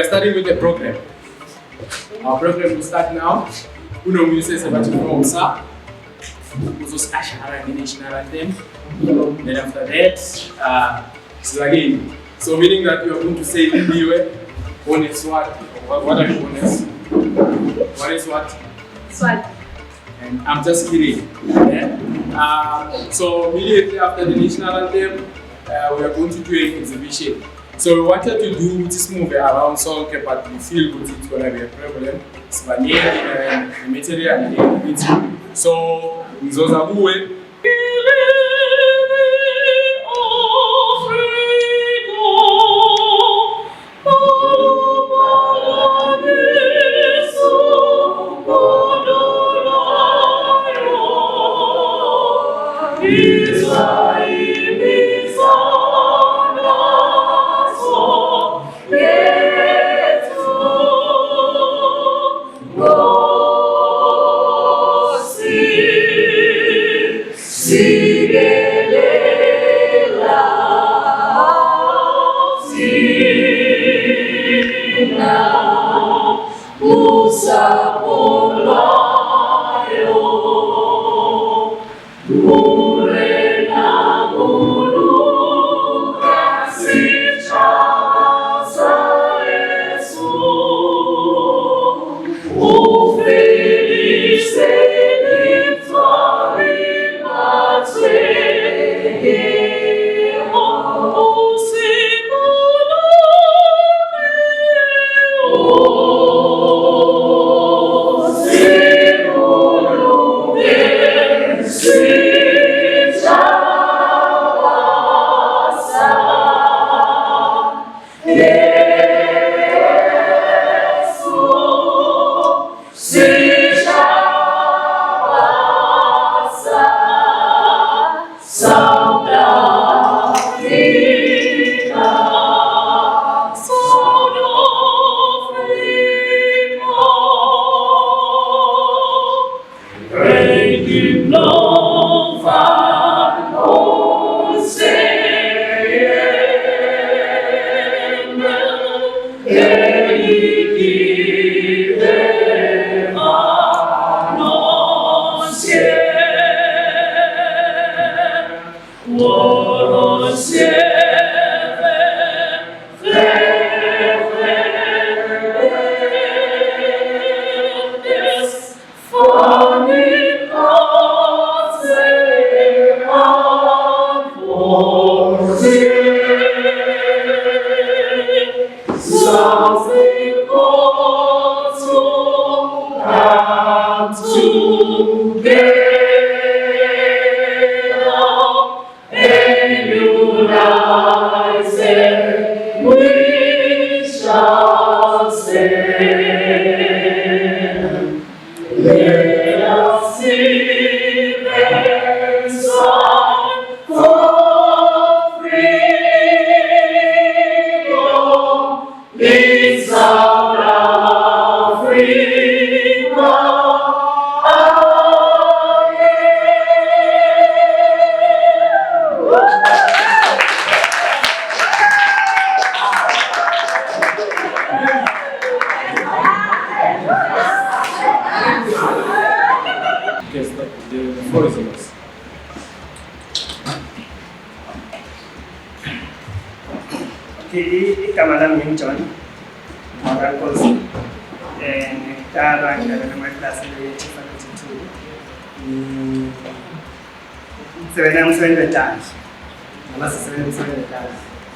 are starting with the program. Our program will start now. Uno says about to know sir. Those national and national anthem. Then after that, so again. So meaning that you are going to say Indiwe, one is what? What are you honest? What is what? Swag. And I'm just kidding. Yeah? So immediately after the national anthem, we are going to do an exhibition. So we wanted to do this movie around song, but we feel good it's going to be a problem. It's the material and the so Nzozabuwe.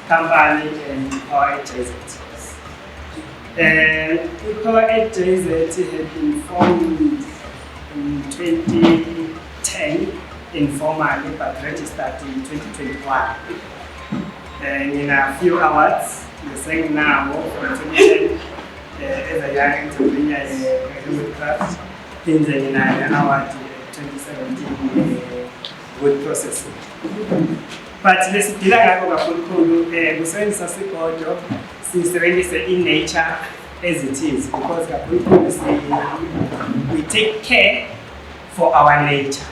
Company and OHJZ. And OHJZ had been formed in 2010 informally but registered in 2021. And in a few hours, we're saying now from 2010 as a young entrepreneur in woodcraft, in the award 2017 wood processing. But let's deal with since in nature as it is, because we take care for our nature.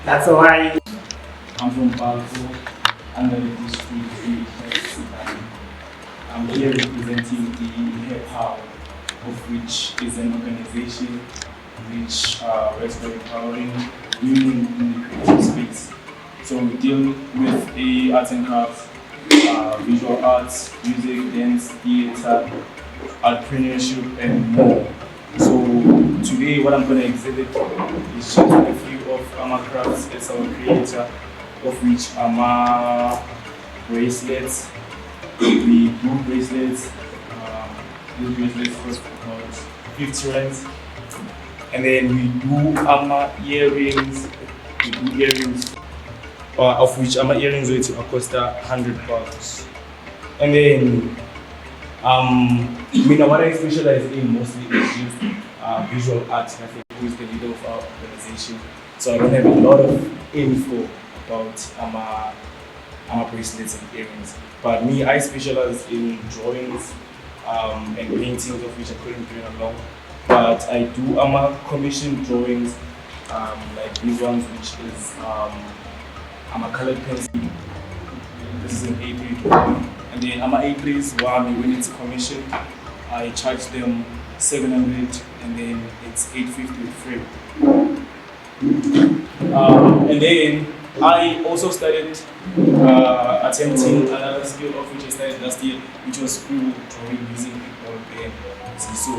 That's why I'm from Balco, under the district. I'm here representing the Impac Impac, of which is an organization which works for empowering women in the creative space. So we deal with the arts and crafts, visual arts, music, dance, theatre, entrepreneurship, and more. So today what I'm going to exhibit is just a few of our crafts as our creator, of which are bracelets. We do bracelets. These bracelets cost about 50 rands. And then we do earrings. We do earrings, of which earrings will cost £100. And then what I specialize in mostly is just visual arts. I think who is the leader of our organization. So I don't have a lot of info about bracelets and earrings. But me, I specialize in drawings and paintings, of which I couldn't bring along. But I do commission drawings like these ones, which is a colored pencil. This is an A3 drawing. And then A3s, when it's commissioned, I charge them 700, and then it's 850 with frame. And then I also started attempting another skill of which I started last year, which was school drawing using paper pen. So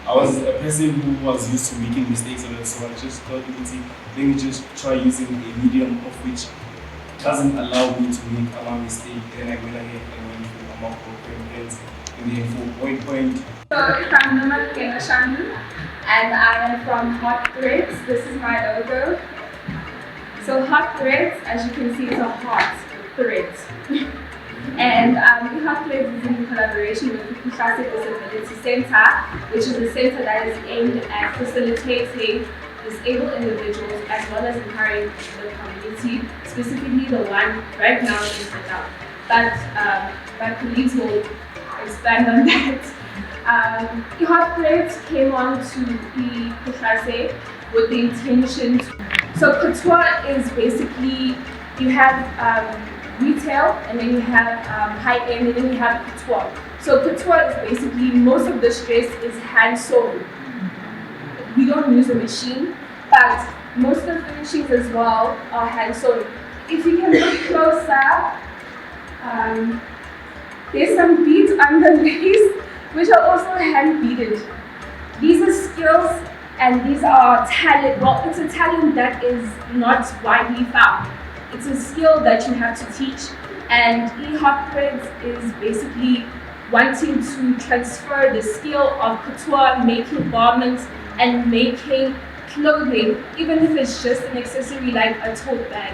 I was a person who was used to making mistakes a lot, so I just thought, let me just try using a medium of which doesn't allow me to make a mistake. Then I went ahead and went for broken pens and then for point. So I'm Numa Kenashani and I am from Hot Threads. This is my logo. So Hot Threads, as you can see, is a hot thread. And the Hot Threads is in collaboration with the Impac Disability Center, which is a center that is aimed at facilitating disabled individuals as well as empowering the community, specifically the one right now in Senegal. But my colleagues will expand on that. The Hot Threads came on to the Impac with the intention so couture is basically, you have retail, and then you have high-end, and then you have couture. So couture is basically, most of this dress is hand-sewn. We don't use a machine, but most of the machines as well are hand-sewn. If you can look closer, there's some beads underneath, which are also hand-beaded. These are skills and these are talent. Well, it's a talent that is not widely found. It's a skill that you have to teach, and Hot Threads is basically wanting to transfer the skill of couture, making garments and making clothing, even if it's just an accessory like a tote bag.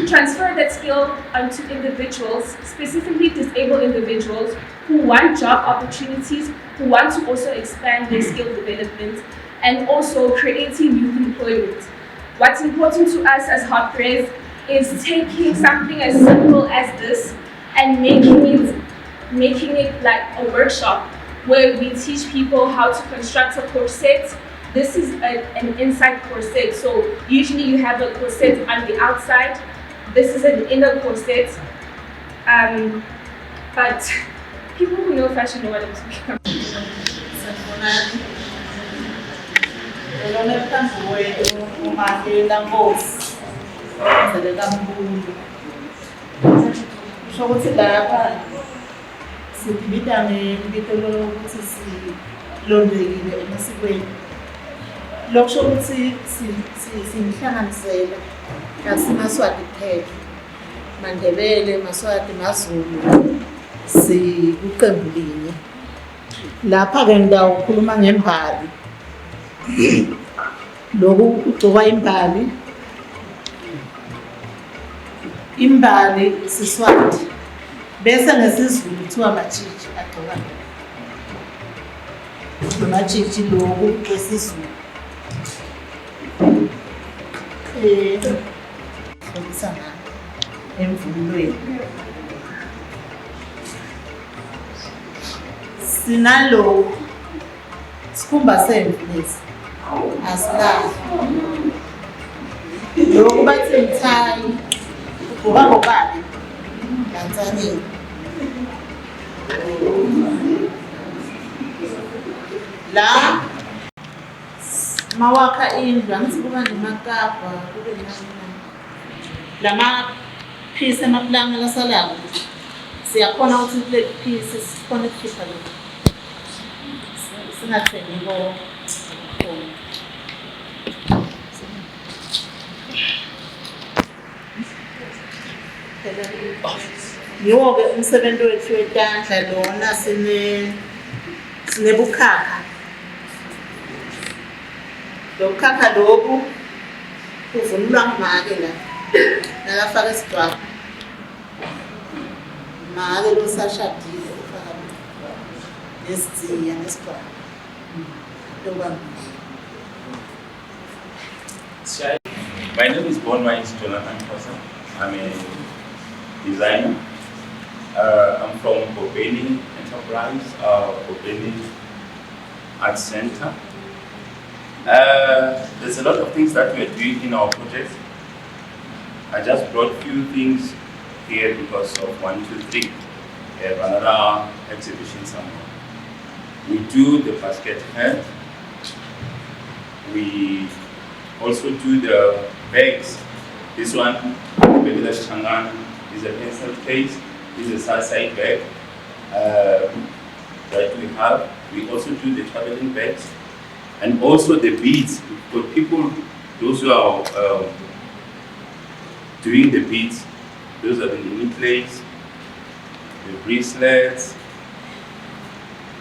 Transfer that skill onto individuals, specifically disabled individuals who want job opportunities, who want to also expand their skill development, and also creating youth employment. What's important to us as Hot Threads is taking something as simple as this and making it like a workshop where we teach people how to construct a corset. This is an inside corset, so usually you have a corset on the outside. This is an inner corset, but people who know fashion know what I'm talking about. Lokusho ukuthi sinhlanganisele asimaswati kuphela, Mandebele, Maswati, maZulu, sikuqembu linye. Lapha ke ngidawukhuluma ngembali. Lokhu ugcoba imbali. Imbali siswati. Bese ngesiZulu kuthiwa amajiji agcoba. Amajiji lokhu kwesiZulu. Sana emvulweni sinalo sikhumba semvulezi asilala lokhu bathi mthayi ngoba ngobani lantsani La mawakha indlu angithi kuba nemakapa kube nani lama piece amaplanga lasalayo siyakhona ukuthi kule piece sikhona ukukhipha lokho singathengi ko yiwo-ke umsebenzi wethu wetandla lona sinebukhakha lobukhakha lobu kuvunulwa ngumake la nakafaka isidwaba make losashadile ufaka nesidziya nesidwaba loba My name is Bonwise Jonathan Kosa. I'm a designer. I'm from Bobeni Enterprise, Bobeni Art Center. There's a lot of things that we're doing in our project. I just brought a few things here because of 1, 2, 3. We have another exhibition somewhere. We do the basket head. We also do the bags. This one, maybe that's Changan, is a pencil case. This is a side bag that we have. We also do the traveling bags and also the beads. For people, those who are doing the beads, those are the necklaces, the bracelets,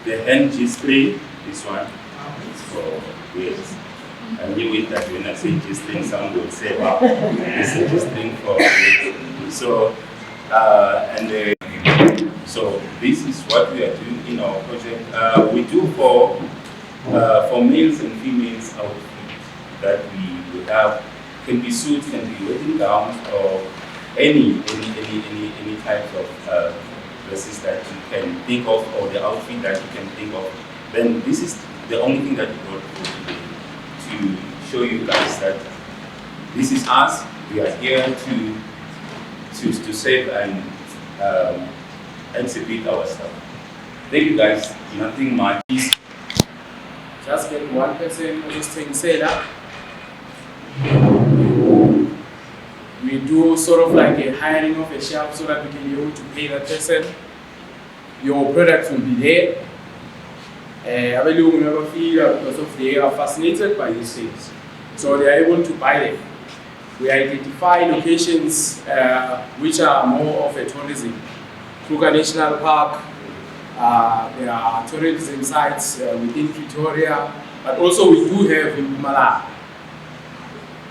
the hand G-string, this one is for weights. I knew it that when I say G-string, someone would say, wow, this is G-string for weights. So, so this is what we are doing in our project. We do for males and females outfit that we would have. Can be suits, can be wedding gowns, or any type of dresses that you can think of, or the outfit that you can think of. Then this is the only thing that we brought today to show you guys that this is us. We are here to save and exhibit our stuff. Thank you guys. Nothing much. Just get one person hosting setup. We do sort of like a hiring of a shelf so that we can be able to pay that person. Your products will be there. I really will never feel because they are fascinated by these things. So they are able to buy them. We identify locations which are more of a tourism. Kruger National Park, there are tourism sites within Pretoria, but also we do have in Mpumalanga.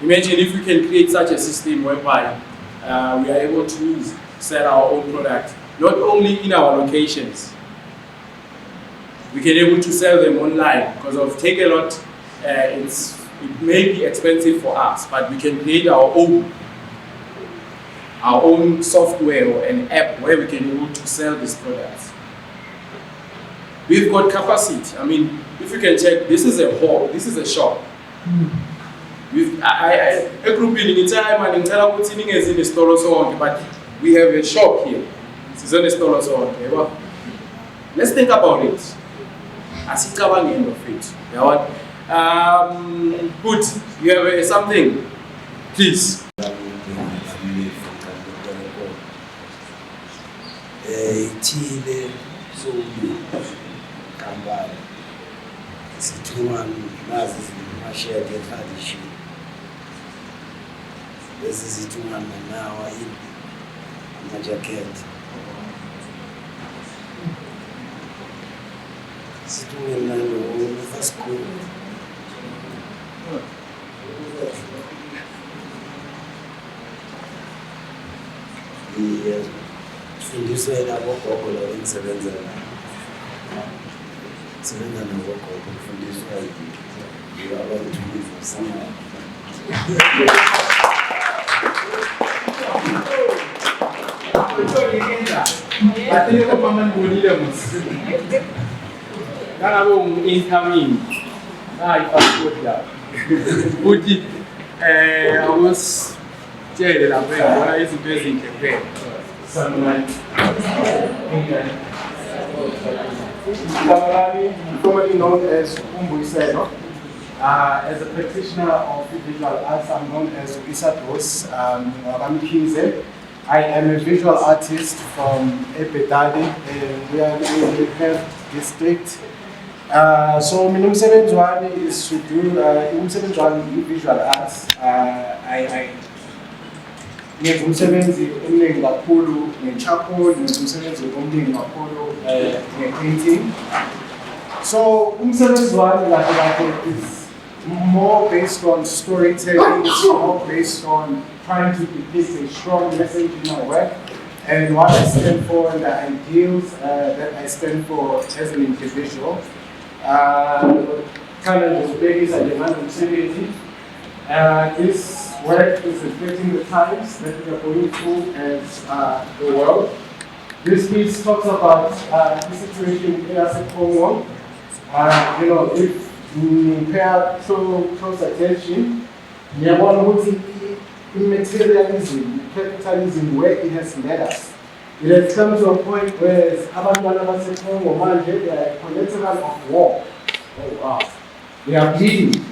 Imagine if we can create such a system whereby we are able to sell our own product, not only in our locations, we can be able to sell them online because of Take a Lot. It may be expensive for us, but we can create our own software or an app where we can be able to sell these products. We've got capacity. I mean, if you can check, this is a hall, this is a shop. A group in time and in Talabutin is in the store so but we have a shop here. This is in the store so let's think about it. As it covering the end of it. Good. You have something, please. Chile, so Kambala. Situman nazi mashia get hadishi. This is Situman now in my jacket. Situman na first school. Fundiswa inagogogo la wensebenza nagogogo fundiswa hivi abantu hivyo sana. Batele kwa mama ngolile musi. Kana bo incoming. Passport ya. Uti I was jailed la pay. What is busy campaign? Someone Formerly known as Umbuyiselo. As a practitioner of visual arts, I'm known as Isados Ramkhize. I am a visual artist from Epedali, we are in the Perth district. So my umsebenzi wami is to do umsebenzi wami visual arts. Ngenza umsebenzi omningi kakhulu nge-charcoal, ngenza umsebenzi omningi kakhulu nge-painting. So umsebenzi wami kahle is more based on storytelling, it's more based on trying to depict a strong message in my work and what I stand for and the ideals that I stand for as an individual. Challenges, babies, and demand umsebenzi. This work is reflecting the times that we are going through as the world. This piece talks about the situation in Congo. If we pay close attention, we are going to see materialism, capitalism, where it has led us. It has come to a point where Abantwana baseCongo manje, they are collateral of war. Oh wow. They are bleeding.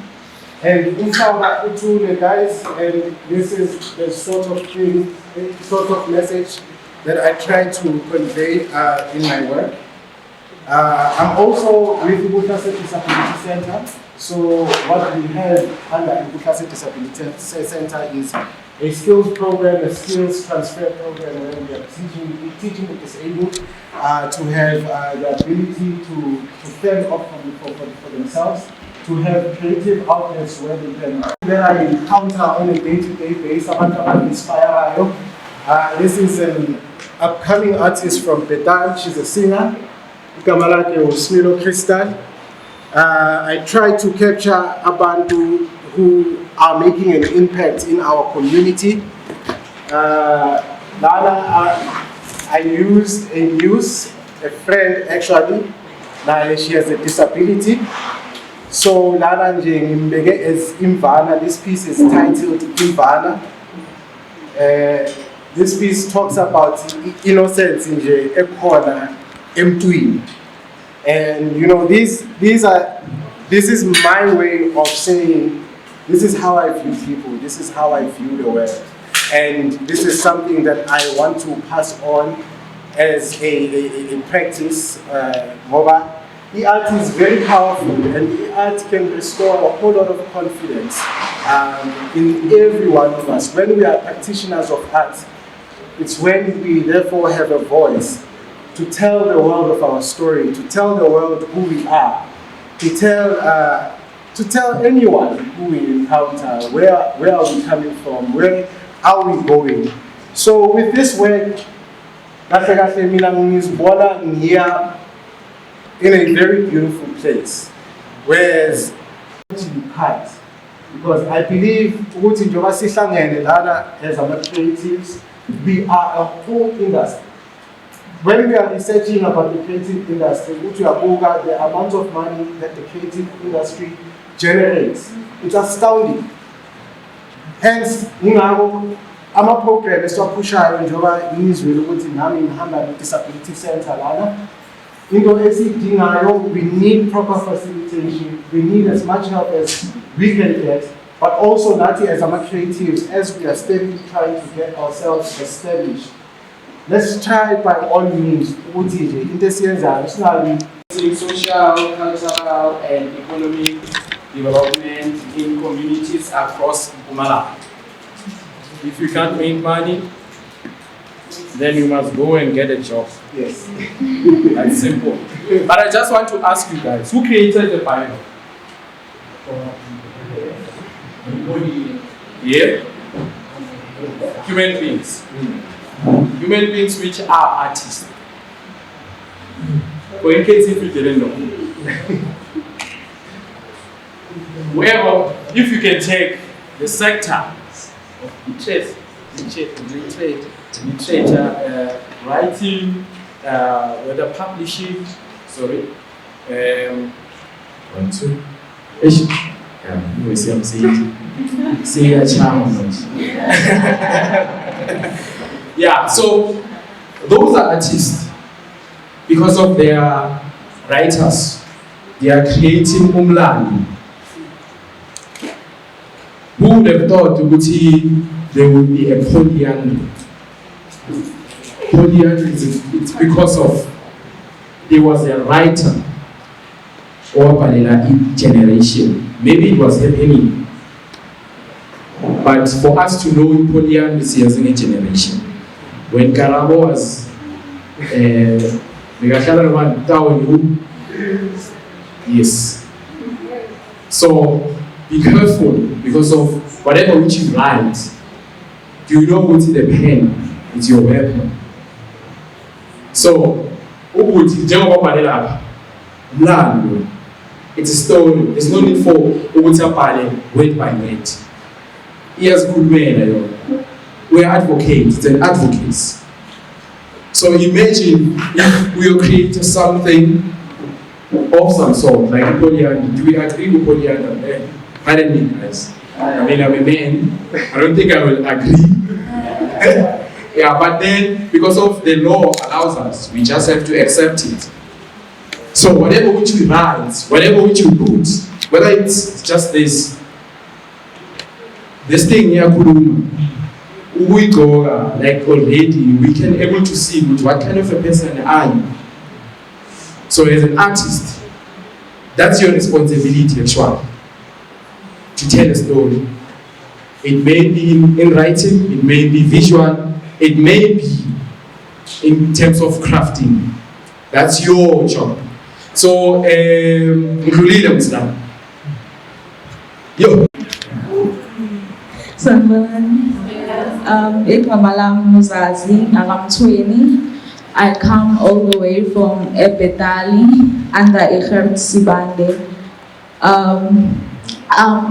And inside the guys, and this is the sort of thing, sort of message that I try to convey in my work. I'm also with the Impac Disability Center. So what we have under the Impac Disability Center is a skills program, a skills transfer program, where we are teaching the disabled to have the ability to stand up for themselves, to have creative outlets where they can. That I encounter on a day-to-day basis, abantu inspire. This is an upcoming artist from Bedan. She's a singer. Igama lakhe uSmilo Crystal. I try to capture abantu who are making an impact in our community. I used a friend actually. She has a disability. So Lana nje is Imvana. This piece is titled Imvana. This piece talks about innocence nje ekhona emntwini. And this is my way of saying this is how I view people, this is how I view the world. And this is something that I want to pass on as a practice. The art is very powerful, and the art can restore a whole lot of confidence in every one of us. When we are practitioners of art, it's when we therefore have a voice to tell the world of our story, to tell the world who we are, to tell anyone who we encounter, where are we coming from, where are we going. So with this work, in a very beautiful place, whereas to be cut, because I believe as our creatives, we are a whole industry. When we are researching about the creative industry, the amount of money that the creative industry generates, it's astounding. Hence, I'm a program eswapushayo njengoba izwe lokuthi nami ngihamba ne-disability center lana. Into esidingayo, we need proper facilitation, we need as much help as we can get, but also nathi as our creatives, as we are steadily trying to get ourselves established. Let's try by all means social, cultural, and economic development in communities across Mpumalanga. If you can't make money, then you must go and get a job. Yes. That's simple. But I just want to ask you guys, who created the Bible? Yeah? Human beings. Human beings which are artists. For in case if you didn't know. Well, if you can take the sector of literature, writing, whether publishing, yeah, so those are artists because of their writers, they are creating umlando. Who would have thought there would be a polyandry? Polyandry it's because of there was a writer or Balela generation. Maybe it was happening. But for us to know polyandry is in a generation. When Karabo was yes. So be careful because of whatever which you write. Do you know what's in the pen? It's your weapon. So it's a story. There's no need for word by word. Yes, good men. We're advocates, it's an advocates. So imagine if we create something of some sort, like polyandry. Do we agree with polyandry? Pardon me, guys. I mean, I'm a man. I don't think I will agree. Yeah, but then because of the law allows us, we just have to accept it. So whatever which we write, whatever which we put, whether it's just this thing here, we go like already, we can able to see what kind of a person are you. So as an artist, that's your responsibility actually, to tell a story. It may be in writing, it may be visual, it may be in terms of crafting. That's your job. So, yo. I come all the way from Ebetali under Echert Sibande.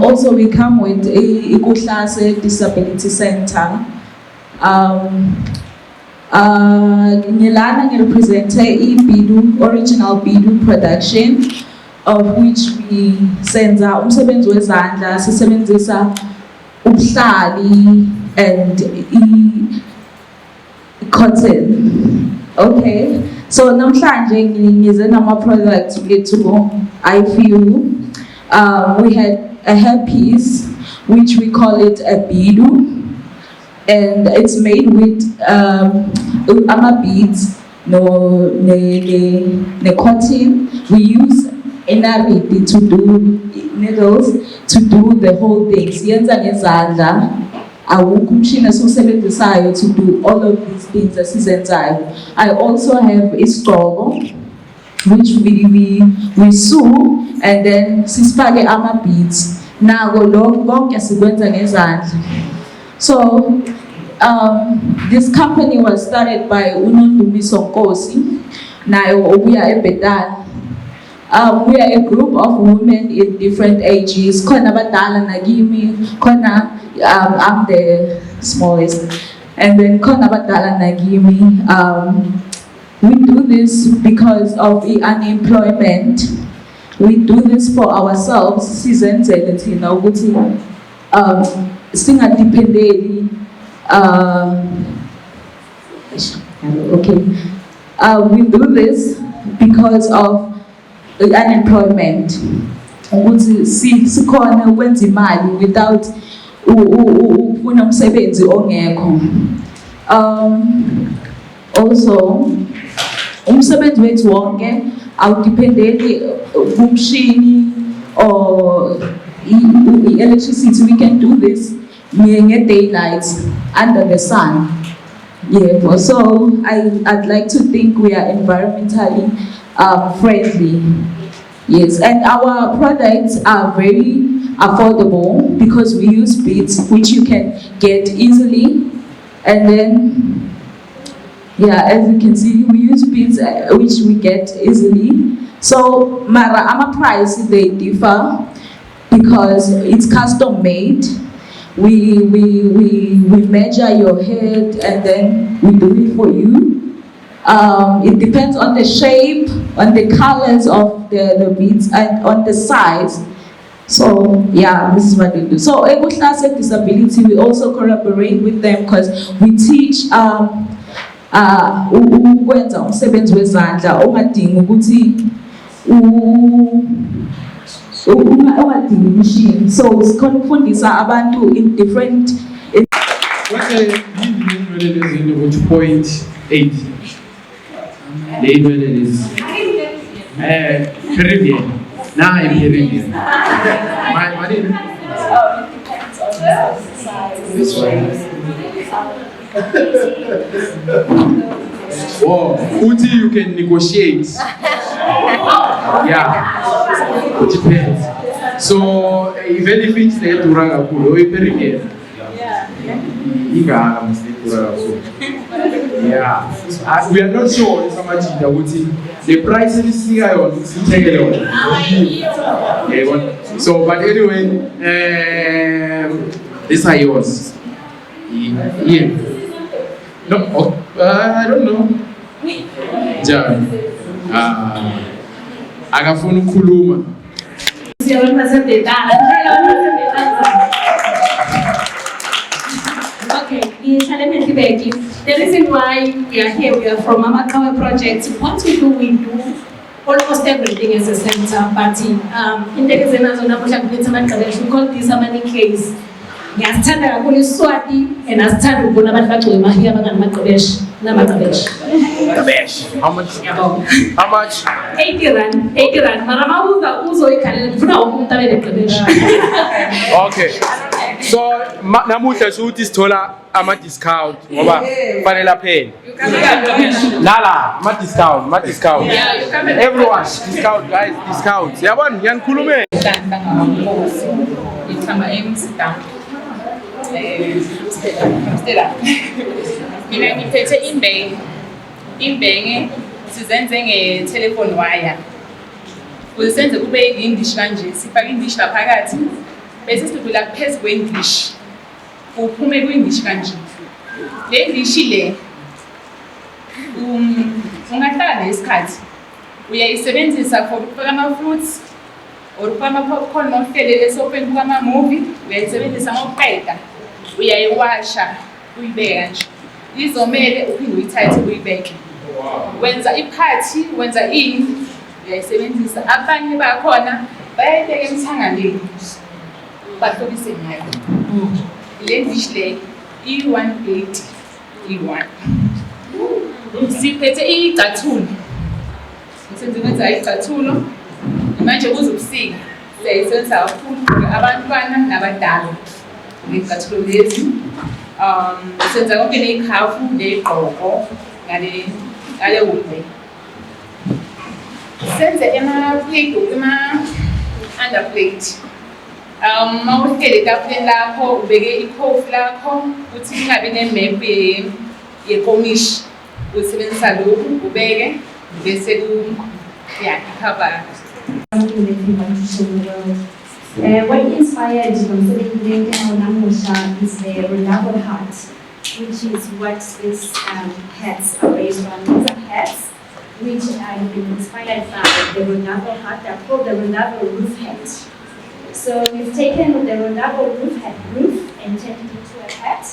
Also, we come with a Ikuhlase Disability Center. Nilana represents a Bidu, original Bidu production, of which we send out umsebenzi wezandla, sisebenzisa ubuhlali and cotton. Okay, so namhlanje ngize nama products lethu I feel we had a hairpiece which we call it a bidu, and it's made with ama beads ne cotton. We use inariti to do needles to do the whole thing. Siyenza ngezandla. Awukho umshini esiwusebenzisayo to do all of these things esizenzayo. I also have isigqoko which we sew and then sisifake ama beads. Nako lokho konke sikwenza ngezandla. So this company was started by Unondumiso Nkosi, nayo obuya eBetali. We are a group of women in different ages. Khona abadala nakimi, khona I'm the smallest, and then khona abadala nakimi. We do this because of the unemployment. We do this for ourselves. Sizenzele thina ukuthi singadependeli. Okay. We do this because of unemployment. Ukuthi sikhona ukwenza imali without ufuna umsebenzi ongekho. Also, umsebenzi wethu wonke awudependeli kumshini or electricity. We can do this in daylight under the sun. Yeah, so I'd like to think we are environmentally friendly. Yes, and our products are very affordable because we use beads which you can get easily, and then yeah, as you can see, we use beads which we get easily. So mara ama price they differ because it's custom made. We measure your head and then we do it for you. It depends on the shape, on the colors of the beads, and on the size. So yeah, this is what we do. So Ekuhlase Disability, we also collaborate with them because we teach ukwenza umsebenzi wezandla ongadingi ukuthi ungadingi imishini. So sikhona ukufundisa abantu in different. What is 2.8? The invalid is Peruvian. Nah, I'm Peruvian. My name. This one. Wow, Uti, you can negotiate. Yeah, it depends. So, even if it's the Turanga Kulo, you Peruvian. Yeah, we are not sure the price is here on so, but anyway, these are yours. Yeah. No, I don't know. John. Agafuna ukukhuluma. Okay, the reason why we are here, we are from Mama Kawa Project. What we do almost everything as a center, but in the we call this a money case. Ngiyasithanda kakhulu iSwati and asithanda ukubona abantu bagcwele emahiya abangamaqebeshi namaqebeshi. How much? How much? 80 rand. Mara mawuza uzoyikhalela ngifuna umuntu abe neqebeshi. Okay. So namuhla suthi sithola ama discount ngoba kufanele aphele. Lala, ma discount. Everyone discount guys, discount. Yabona ngiyanikhulumela. Mina ngiphethe imbenge sizenze nge-telephone wire. Kusenze kube indish kanje, sifaka indish phakathi bese sidlula phezu kwendish. Kuphume kwindish kanje. Le dish le ungahlala nesikhathi. Uyayisebenzisa for ukufaka ama-fruits or ukufaka ama-popcorn nohlelele esofeni kama-movie, uyayisebenzisa ngokuqeda. Uyayiwasha uyibeke kanje. Izomele uphinde uyithathe uyibeke. Wenza iphathi, wenza ini, uyayisebenzisa. Abanye bakhona bayayibeka emthangaleni. Bahlobise ngayo. Le dish le i-180 i-1. Siphethe igcathulo. Senze igcathulo. Manje kuzobusika. Siyayisebenzisa kakhulu abantwana nabadala. Ngicathulo lezi. Senza konke nezikhafu nezigqoko ngale wool. Senze ema-plate underplate. Mawuhlele etafuleni lakho ubeke ikhofi lakho uthi kungabi nemap yekomishi usebenzisa lokhu ubeke bese ikhava. What inspired Dominic Namusha is the reliable hat, which is what these hats are based on. These are hats which have been inspired by the reliable hat. They're called the reliable roof hat. So we've taken the reliable roof and turned it into a hat,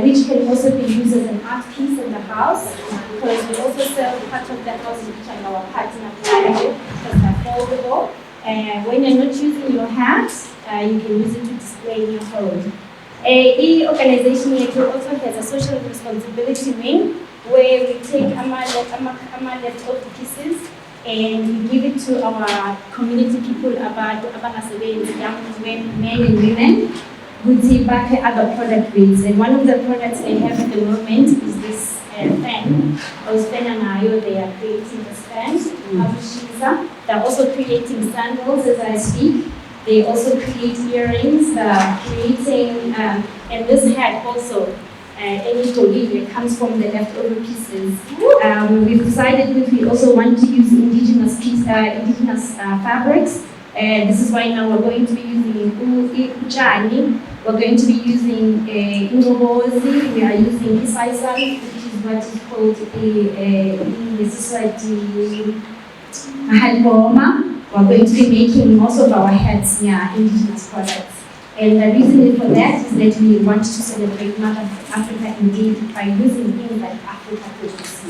which can also be used as an art piece in the house, because we also sell part of the house which are our partner pliable, because they're foldable. When you're not using your hat, you can use it to display in your home. The organization here also has a social responsibility wing, where we take leftover pieces and we give it to our community people, about young men and women, who take back other product bits. And one of the products they have at the moment is this fan. Ospen and Ayo, they are creating this fan. They're also creating sandals as I speak. They also create earrings, creating, and this hat also, any tolive comes from the leftover pieces. We've decided that we also want to use indigenous fabrics. This is why now we're going to be using Ujani, we're going to be using Ingobozi, we are using Isaisal, which is what is called in the society Mahalboma. We're going to be making most of our hats indigenous products. And the reason for that is that we want to celebrate Mother Africa indeed by using things like Africa produce.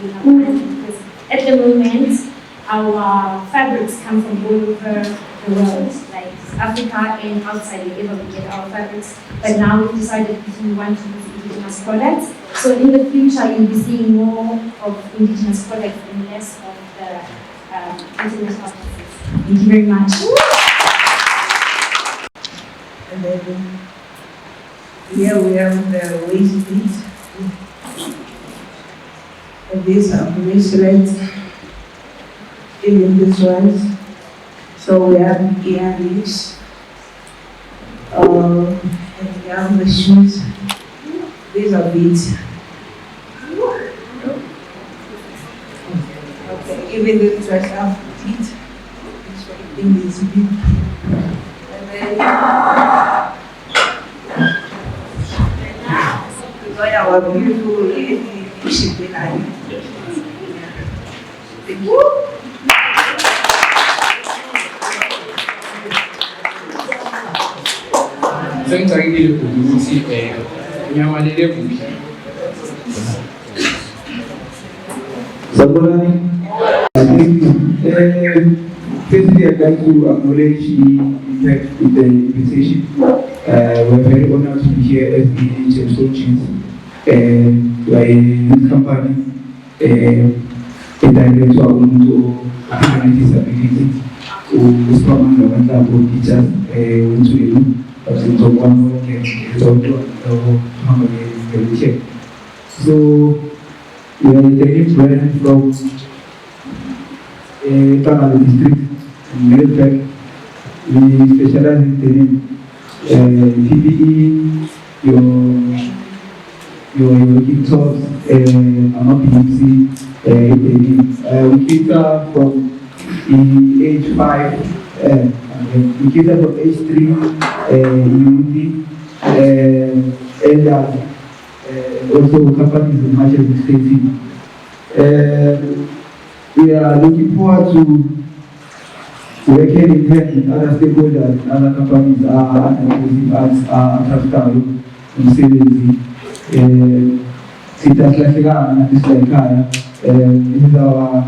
Because at the moment, our fabrics come from all over the world, like Africa and outside wherever we get our fabrics. But now we've decided we want to use indigenous products. So in the future, you'll be seeing more of indigenous products and less of the international products. Thank you very much. And then here we have the waist beads. And these are bracelets, even this ones. So we have earrings, and we have the shoes. These are beads. Okay, even this dress have teeth. This one thing is bead. And then we got our beautiful lady, shipping line. Sengicakile ukuthi ngiyamalele kuphi. Sabulani. Firstly, I'd like to acknowledge Impac with the invitation. We're very honored to be here as the Chancellor Chief by this company. A director of disability who is from the teachers went to you. So we are taking brand from Tamale district in Impac. We specialize in PPE, your kit tops, PPC. We cater from age 5. We cater from age 3, UD, and also companies in Manchester State. We are looking forward to working in hand with other stakeholders, other companies are inclusive arts, Transcaro, and Savings. Citas like this is our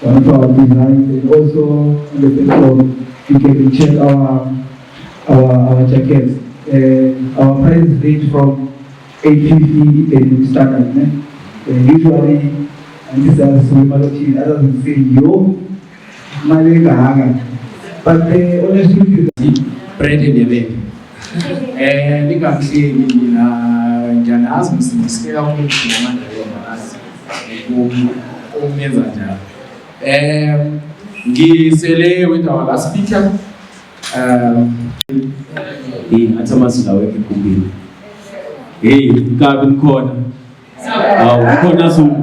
one of our designs, and also on the platform you can check our jackets. Our prices range from $850 and standard. Usually, and this is Sumaloti, others will say yo, but honestly, Bread in the way. Nikakuhleli na njana azi msimisela umuntu umenza njalo. Ngisele with our last speaker. Ngathi amasiko awekho ekumbini. Hey, kabi nikhona. Ukhona Zulu.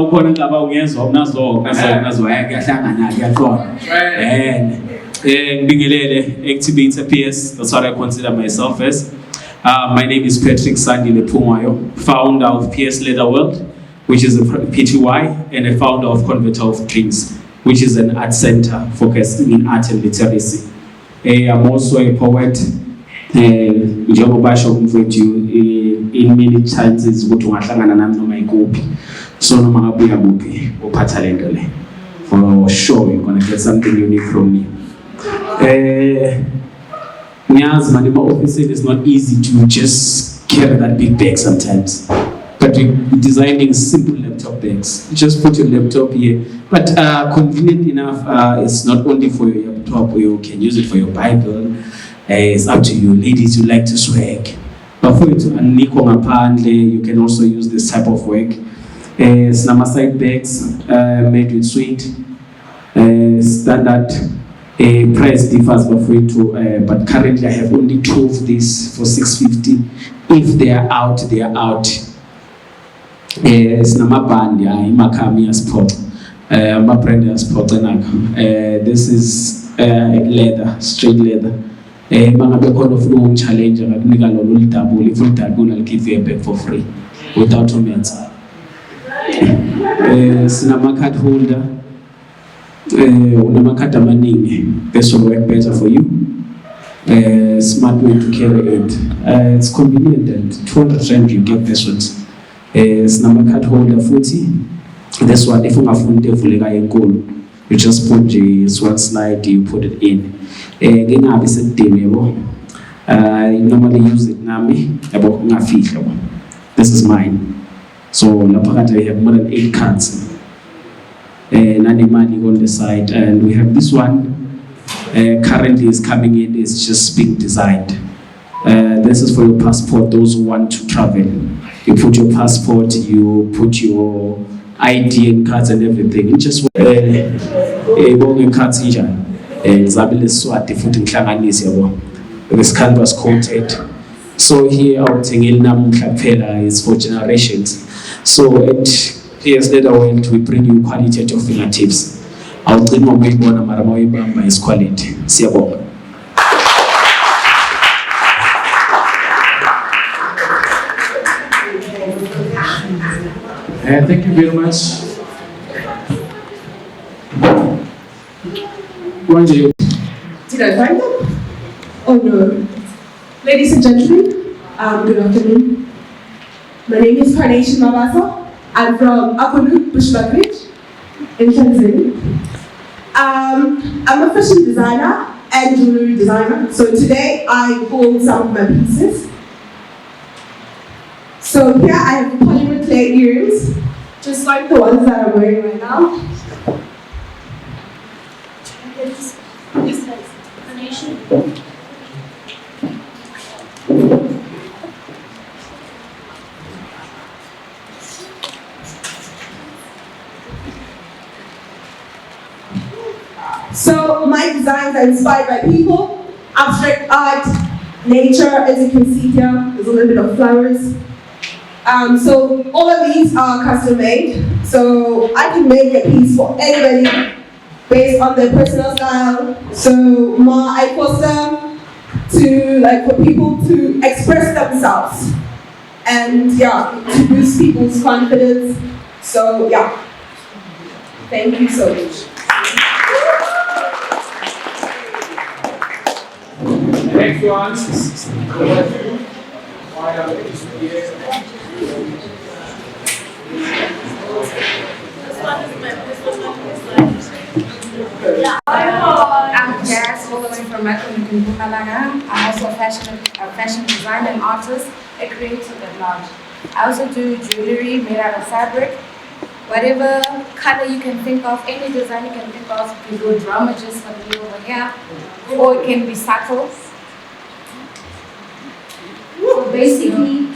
Ukhona ngaba ungezwa unazwa kuyahlangana kuyaqona. Ngibingelele activate PS. That's what I consider myself as. My name is Patrick Sandi Lepumayo, founder of PS Leather World, which is a PTY, and a founder of Converter of Dreams, which is an art center focusing in art and literacy. I'm also a poet. Njengoba umfowethu in many chances ukuthi ungahlangana nami noma ikuphi. So noma ngabuya kuphi uphatha lento le. For sure you're going to get something unique from me. Nyazi man, my office is not easy to just carry that big bag sometimes. But we're designing simple laptop bags. You just put your laptop here. But convenient enough, it's not only for your laptop, you can use it for your Bible. It's up to you. Ladies, you like to swag. But for you to uniko ngaphandle, you can also use this type of work. Some side bags made with suede. Standard price differs for you to, but currently I have only 2 of these for $650. If they are out, they are out. Sinamabhandi imakhami sport. My brand sport. This is leather, straight leather. Mangabe khona ufuna challenge ngakunika lolu lidabula, if ulidabula I'll give you a bag for free without comments. Sinama card holder. Unama card amaningi. This will work better for you. Smart way to carry it. It's convenient and 200 rand you get this one. Sinama card holder 40. This one, if ungafuni evuleka enkulu, you just put this one slide, you put it in. Ngingabi sekudeni yabo. I normally use it nami yabo ngafihla yabo. This is mine. So lapha kade I have more than 8 cards. Money on the side, and we have this one currently is coming in, is just being designed. This is for your passport, those who want to travel. You put your passport, you put your ID and cards and everything. It's just cards this canvas coated. So here our Tengilnam Kapela is for generations. So at years later when we bring you quality at your fingertips. Our dream of being one of is quality. Siyabonga. Thank you very much. Did I find them? Oh no. Ladies and gentlemen, good afternoon. My name is Carnation Mabasa. I'm from Akonu, Bushbuckridge, in Tanzania. I'm a fashion designer and jewelry designer. So today I hold some of my pieces. So here I have polymer clay earrings, just like the ones that I'm wearing right now. So my designs are inspired by people, abstract art, nature, as you can see here, there's a little bit of flowers. So all of these are custom made, so I can make a piece for anybody based on their personal style. So I foster for people to express themselves and to boost people's confidence. So thank you so much. Next one. I'm Jazz, all the way from Mpumalanga. I'm also a fashion designer and artist, a creative at large. I also do jewelry made out of fabric. Whatever color you can think of, any design you can think of, you can do a drama just like me over here, or it can be subtle. So basically,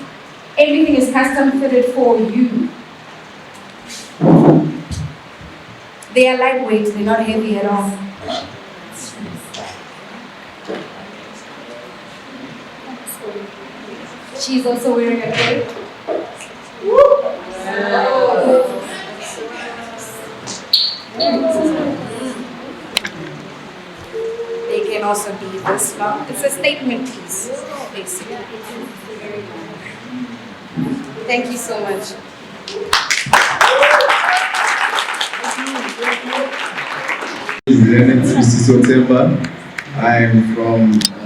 everything is custom fitted for you. They are lightweight, they're not heavy at all. She's also wearing a cape. They can also be this long. It's a statement piece, basically. Thank you so much. I'm from a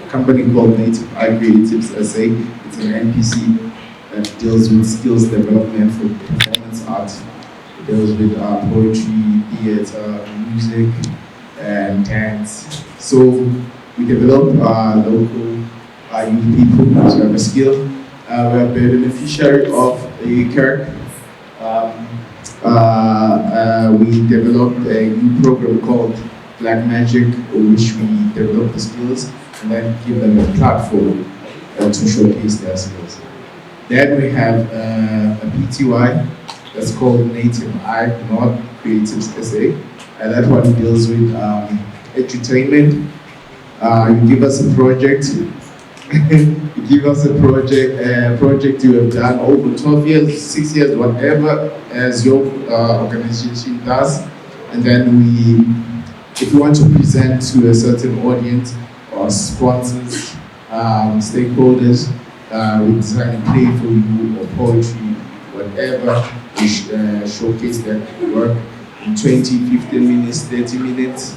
company called Native Art Creatives SA. It's an NPC that deals with skills development for performance art. It deals with poetry, theater, music, and dance. So we develop local youth people who have a skill. We are the beneficiary of a Kirk. We developed a new program called Black Magic, in which we develop the skills and then give them a platform to showcase their skills. Then we have a PTY that's called Native Art Creatives SA, and that one deals with edutainment. You give us a project. You give us a project you have done over 12 years, 6 years, whatever, as your organization does. And then if you want to present to a certain audience or sponsors, stakeholders, we design a play for you or poetry, whatever, we showcase that work in 20, 15 minutes, 30 minutes.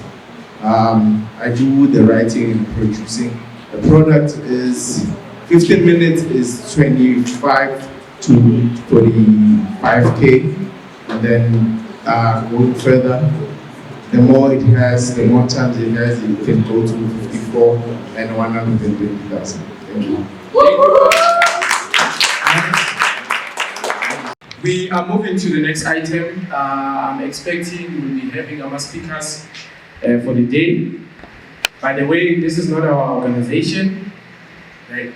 I do the writing and producing. The product is 15 minutes is 25 to 45K, And then going further, the more it has, the more times it has, it can go to 54 and 120,000. Thank you. We are moving to the next item. I'm expecting we'll be having our speakers for the day. By the way, this is not our organization, right?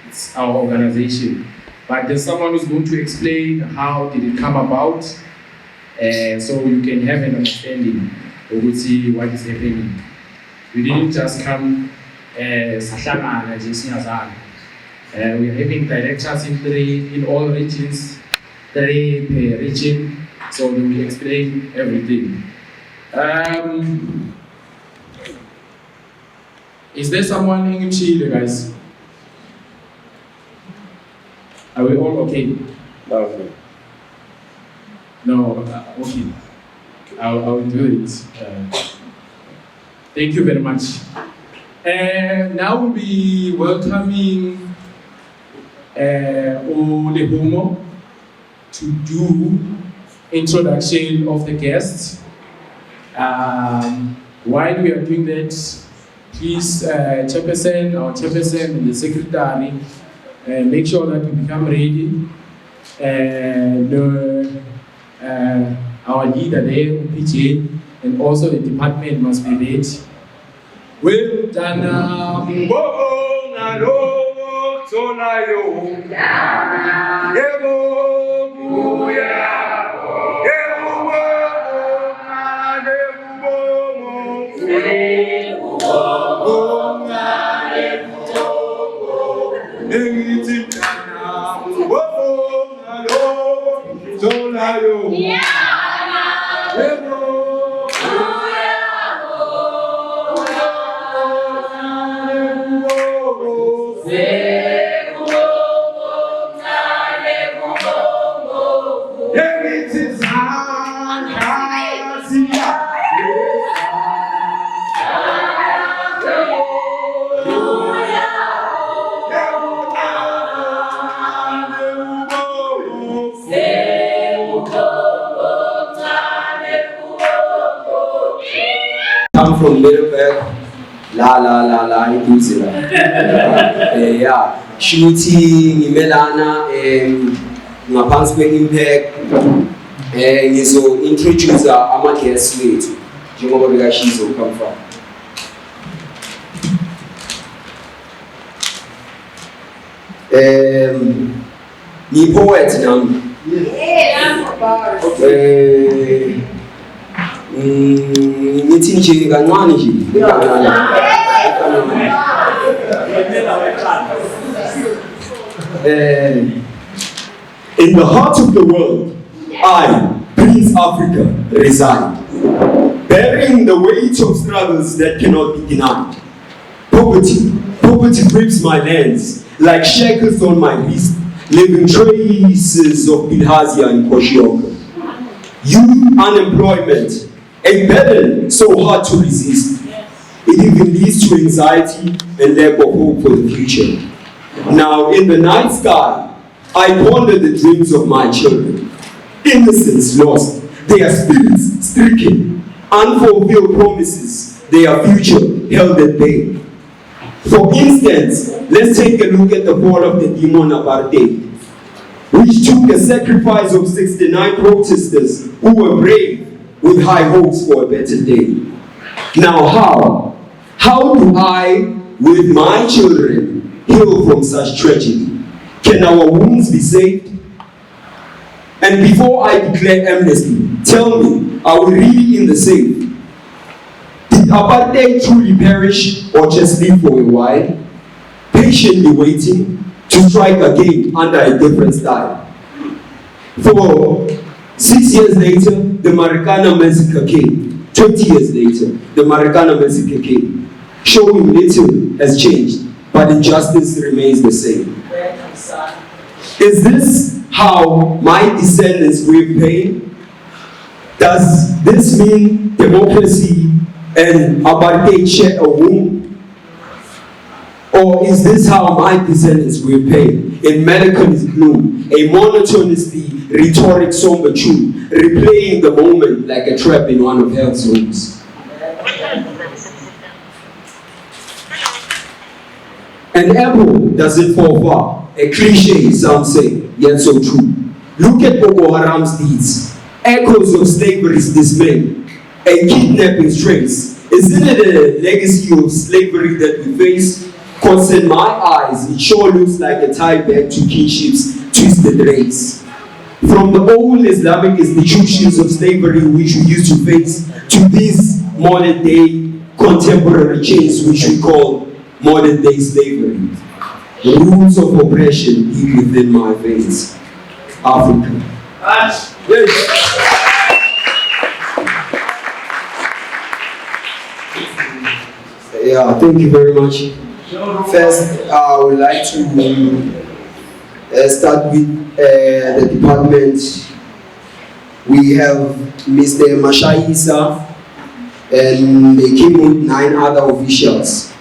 It's our organization. But there's someone who's going to explain how did it come about, so you can have an understanding of what is happening. We didn't just come sahlangana nje singazana. We are having directors in all regions, 3 per region, so they will explain everything. Is there someone in Chile, guys? Are we all okay? No, okay. I will do it. Thank you very much. Now we'll be welcoming Olehumo to do introduction of the guests. While we are doing that, please, chairperson and the secretary, make sure that we become ready. Our leader there, PJ, and also the department must be ready. Well done. Come from Middleburg, la, Induzela. Yeah, shooting, Melana, ngaphansi kwe-Impac, ngizo-introduce ama-guests wethu, njengoba beka-Shizo come from. Ngiyi-poet nami. Ngithi nje kancane nje. In the heart of the world, I, Prince Africa, reside, bearing the weight of struggles that cannot be denied. Poverty grips my lands like shackles on my wrist, leaving traces of Bilharzia and Koshioka. Youth unemployment, a burden so hard to resist. It even leads to anxiety and lack of hope for the future. Now, in the night sky, I ponder the dreams of my children. Innocence lost, their spirits stricken, unfulfilled promises, their future held at bay. For instance, let's take a look at the fall of the demon apartheid, which took a sacrifice of 69 protesters who were brave with high hopes for a better day. Now how do I, with my children, heal from such tragedy? Can our wounds be saved? And before I declare amnesty, tell me, are we really in the safe? Did apartheid truly perish or just live for a while, patiently waiting to strike again under a different style? For 6 years later, the Marikana massacre came. 20 years later, the Marikana massacre came, showing little has changed, but injustice remains the same. Is this how my descendants will pay? Does this mean democracy and apartheid share a womb? Or is this how my descendants will pay? In melancholy gloom, a monotonously rhetoric somber tune, replaying the moment like a trap in one of hell's rooms. An apple doesn't fall far, a cliche, some say, yet so true. Look at Boko Haram's deeds, echoes of slavery's dismay, and kidnapping strings. Isn't it a legacy of slavery that we face? Cause in my eyes, it sure looks like a tie back to kinship's twisted race. From the old Islamic institutions of slavery which we used to face, to these modern day contemporary chains which we call modern day slavery. The roots of oppression deep within my veins. Africa. Yeah, thank you very much. First, I would like to start with the department. We have Mr. Masha Isa, and they came with 9 other officials.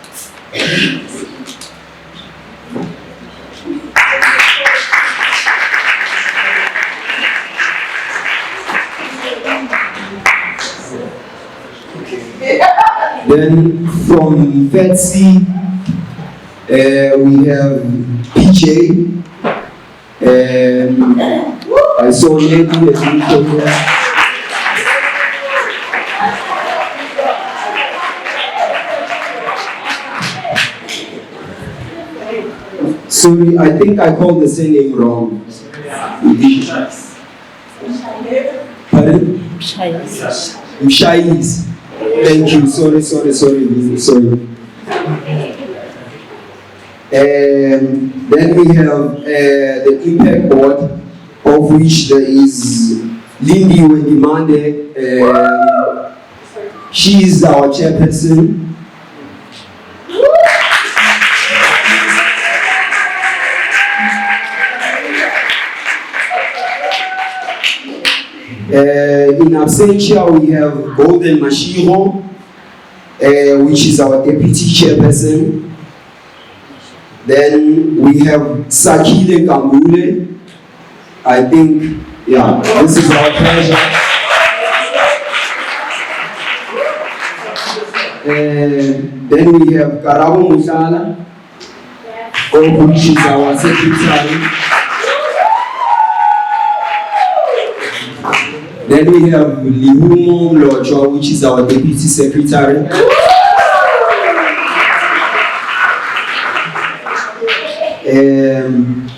Then from FEDC, we have PJ, and I saw Lady as usual. Sorry, I think I called the surname wrong. Pardon? Mshais. Thank you. Sorry. And then we have the Impac board, of which there is Lindy Wendimande. She is our chairperson. In absentia, we have Golden Mashiro, which is our deputy chairperson. Then we have Sakile Kambule. I think, yeah, this is our pleasure. Then we have Karabo Musala, which is our secretary. Then we have Lihumo Mlocho, which is our deputy secretary.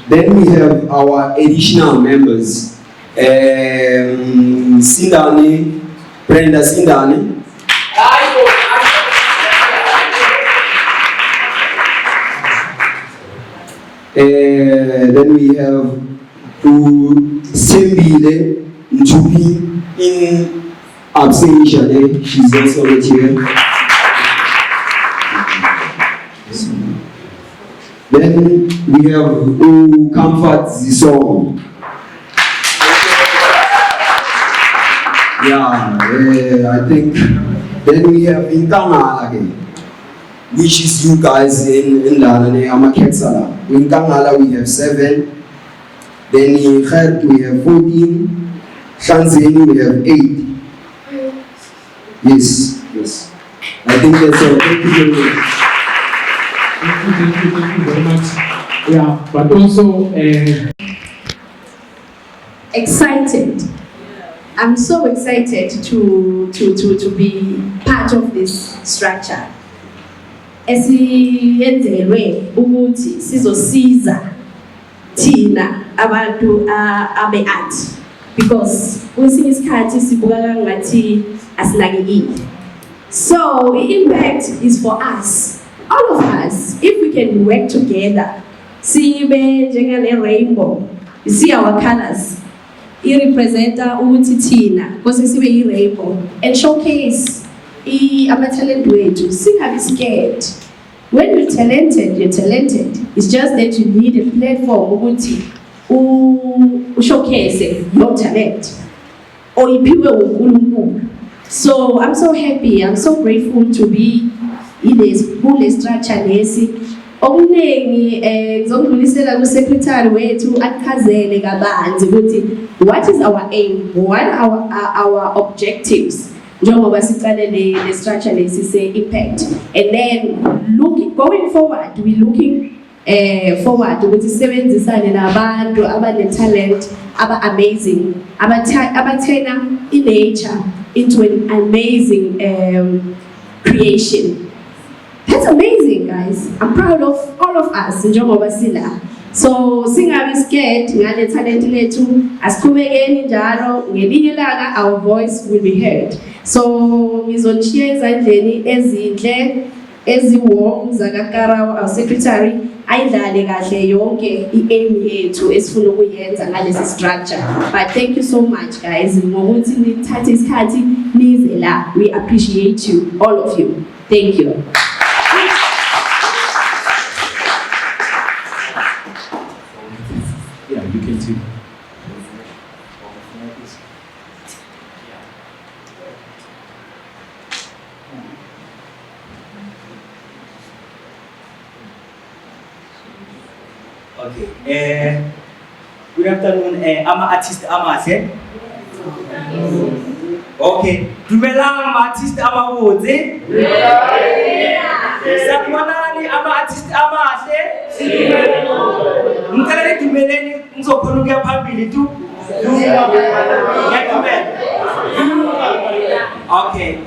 Then we have our additional members. Sindani, Brenda Sindani. Then we have Sembile Nchubi in absentia. She's also not here. Then we have Comfort Zisong. I think. Then we have Inkangala again, which is you guys in Lanane Amakeksala. In Kangala we have 7. Then in Kherk we have 14. Shanzeni we have 8. Yes. I think that's all. Thank you very much. Thank you very much. Yeah, but also excited. I'm so excited to be part of this structure. Esiyenzelwe ukuthi sizosiza thina abantu abe-art, because kwesinye isikhathi sibuka ngathi asinakekile. So the impact is for us, all of us. If we can work together, sibe njengale rainbow, you see our colors, it represents ukuthi thina because sibe i-rainbow, and showcase ama-talent wethu. Singabi scared. When you're talented, you're talented. It's just that you need a platform ukuthi showcase your talent or iphiwe uNkulunkulu. So I'm so happy, I'm so grateful to be in this full structure lesi, okuningi ngizokudlulisela ku-secretary wethu achazele kabanzi ukuthi what is our aim, what are our objectives njengoba sicale le structure lesi se-impact, and then going forward we looking forward ukuthi sisebenzisane nabantu abane-talent aba-amazing abathena i-nature into an amazing creation. That's amazing, guys. I'm proud of all of us njengoba sila. So singabi scared ngale talent lethu, asiqhubekeni njalo, ngelinye ilanga our voice will be heard. So ngizonishiya ezandleni ezinhle eziwarm zakaKarawa, our secretary, ayidlale kahle yonke i-aim yethu esifuna ukuyenza ngalesi structure. But thank you so much, guys, ngokuthi nithathe isikhathi nize la. We appreciate you, all of you. Thank you. Yeah, you can too. Okay. Good afternoon. I'm an artist. Okay. Dumelang artist amabuzi. Sanibonani ama-artist amahle. Ngicela dumeleni ngizokhona ukuya phambili tu. Okay.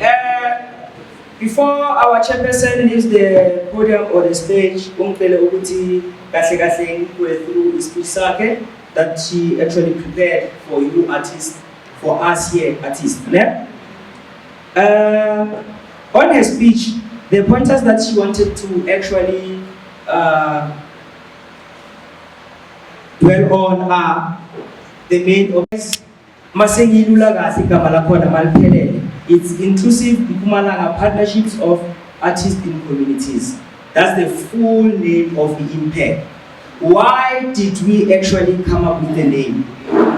Before our chairperson leaves the podium or the stage, ngicela ukuthi kahle kahle ngikwe through ispeech sakhe that she actually prepared for you artists, for us here artists. On her speech, the pointers that she wanted to actually dwell on are the main objects. It's inclusive Mpumalanga partnerships of artists in communities. That's the full name of the Impac. Why did we actually come up with the name?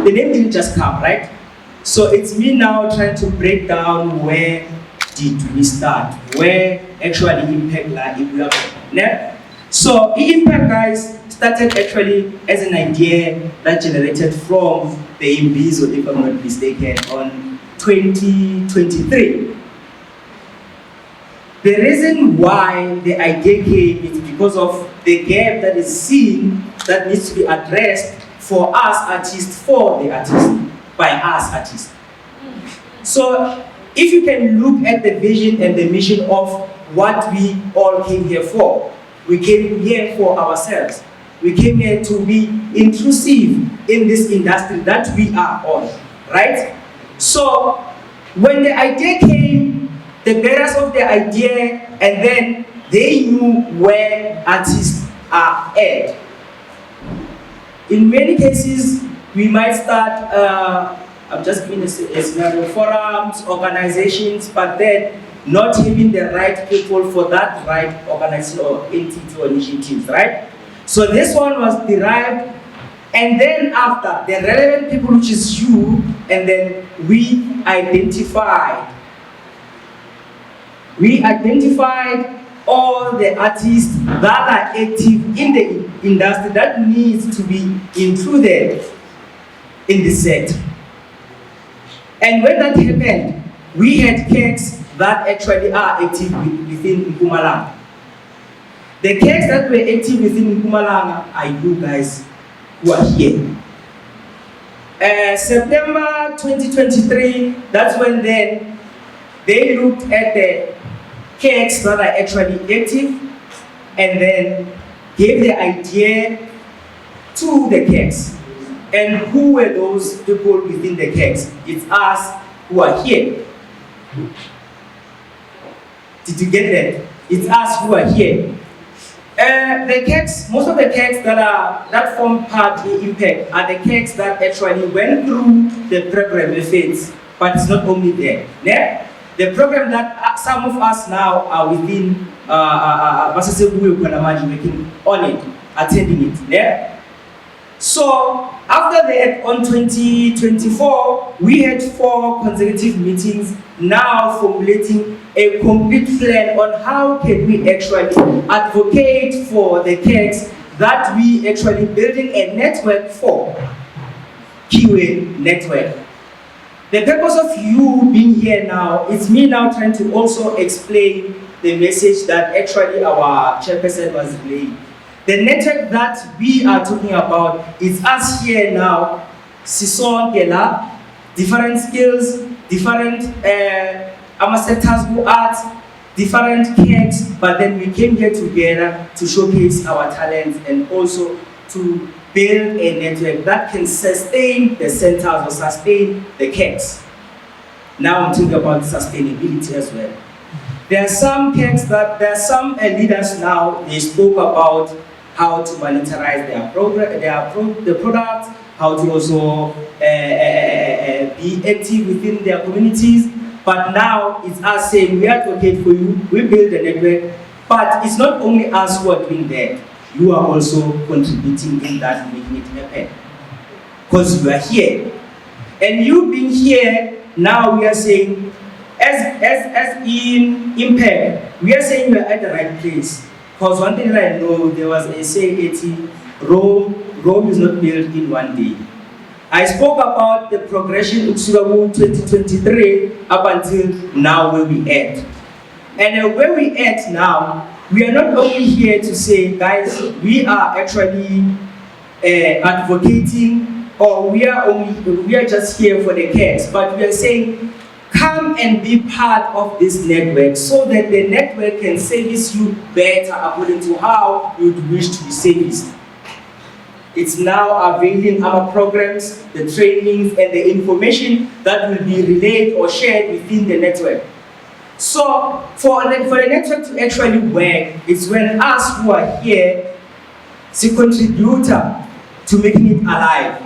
The name didn't just come, right? So it's me now trying to break down where did we start, where actually Impac lies. So Impac, guys, started actually as an idea that generated from the Imbizo, if I'm not mistaken, on 2023. The reason why the idea came is because of the gap that is seen that needs to be addressed for us artists, for the artists, by us artists. So if you can look at the vision and the mission of what we all came here for, we came here for ourselves. We came here to be inclusive in this industry that we are on, right? So when the idea came, the bearers of the idea, and then they knew where artists are at. In many cases, we might start, I'm just giving a scenario, forums, organizations, but then not having the right people for that right organization or entity or initiatives, right? So this one was derived, and then after, the relevant people, which is you, and then we identified all the artists that are active in the industry that needs to be included in the set. And when that happened, we had cakes that actually are active within Mpumalanga. The cakes that were active within Mpumalanga are you guys who are here. September 2023, that's when then they looked at the cakes that are actually active and then gave the idea to the cakes. And who were those people within the cakes? It's us who are here. Did you get that? It's us who are here. The cakes, most of the cakes that form part of the Impac are the cakes that actually went through the program phase, but it's not only there. Yeah? The program that some of us now are within, working on it, attending it. Yeah? So after that, on 2024, we had 4 consecutive meetings, now formulating a complete plan on how can we actually advocate for the kids that we actually building a network for, Kiwi network. The purpose of you being here now is me now trying to also explain the message that actually our chairperson was relaying. The network that we are talking about is us here now, Sison Gela, different skills, different sectors who art, different kids, but then we came here together to showcase our talents and also to build a network that can sustain the centers or sustain the kids. Now I'm talking about sustainability as well. There are some kids that, there are some leaders now, they spoke about how to monetize the product, how to also be active within their communities. But now it's us saying we advocate for you, we build a network, but it's not only us who are doing that. You are also contributing in that, making it happen. Because you are here. And you being here, now we are saying, as in Impac, we are saying we are at the right place. Because one thing that I know, there was a saying, Rome is not built in one day. I spoke about the progression of Sugabu 2023 up until now where we at. And where we at now, we are not only here to say, guys, we are actually advocating, or we are just here for the kids, but we are saying, come and be part of this network so that the network can service you better according to how you would wish to be serviced. It's now availing our programs, the trainings, and the information that will be relayed or shared within the network. So, for the network to actually work, it's when us who are here, is a contributor to making it alive.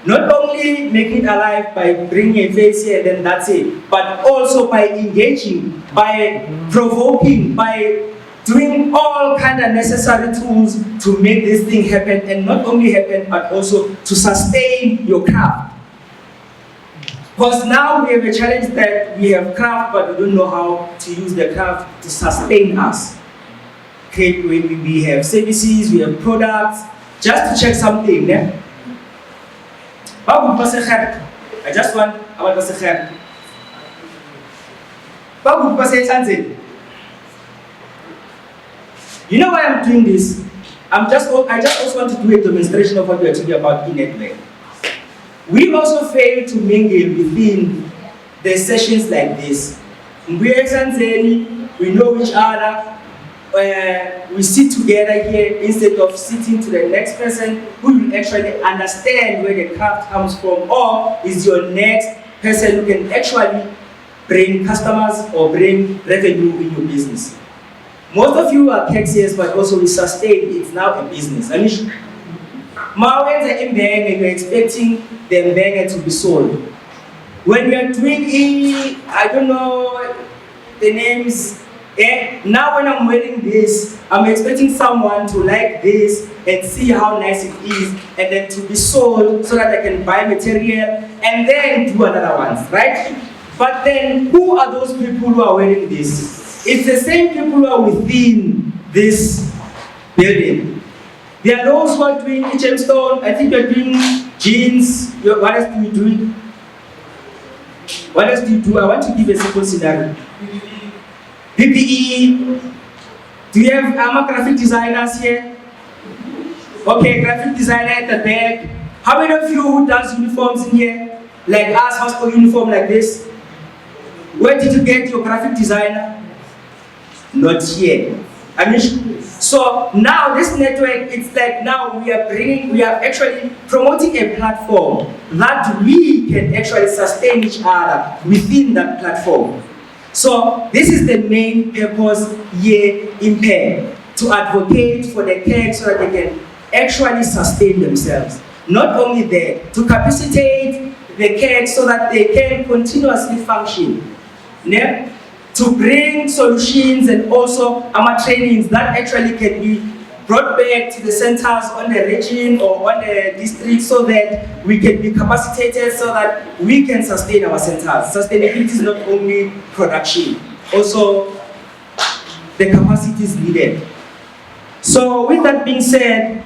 Not only making it alive by bringing a face here, then that's it, but also by engaging, by provoking, by doing all kind of necessary tools to make this thing happen, and not only happen, but also to sustain your craft. Because now we have a challenge that we have craft, but we don't know how to use the craft to sustain us. Okay, we have services, we have products. Just to check something, yeah? I just want to say, you know why I'm doing this? I just also want to do a demonstration of what we are talking about in network. We also fail to mingle within the sessions like this. We know each other. We sit together here instead of sitting to the next person who will actually understand where the craft comes from, or is your next person who can actually bring customers or bring revenue in your business. Most of you are cashiers, but also we sustain, it's now a business. I mean, you're expecting the banger to be sold. When we are doing I don't know the names. Now when I'm wearing this, I'm expecting someone to like this and see how nice it is, and then to be sold so that I can buy material and then do another ones, right? But then who are those people who are wearing this? It's the same people who are within this building. There are those who are doing gemstone. I think you're doing jeans. What else do you do? What else do you do? I want to give a simple scenario. PPE. Do you have graphic designers here? Okay, graphic designer at the back. How many of you who does uniforms in here? Like us, hospital uniform like this? Where did you get your graphic designer? Not here. I mean, so now this network, it's like now we are actually promoting a platform that we can actually sustain each other within that platform. So this is the main purpose here in Impac, to advocate for the kids so that they can actually sustain themselves. Not only that, to capacitate the kids so that they can continuously function. Yeah? To bring solutions and also our trainings that actually can be brought back to the centers on the region or on the district so that we can be capacitated so that we can sustain our centers. Sustainability is not only production. also the capacities needed. So with that being said,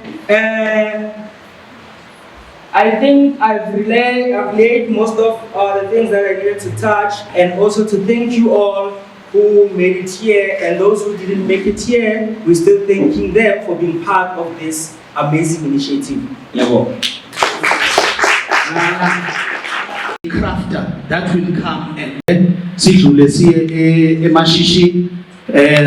I think I've laid most of the things that I needed to touch, and also to thank you all who made it here, and those who didn't make it here, we're still thanking them for being part of this amazing initiative. Crafter that will come and then sidlule siye emashishi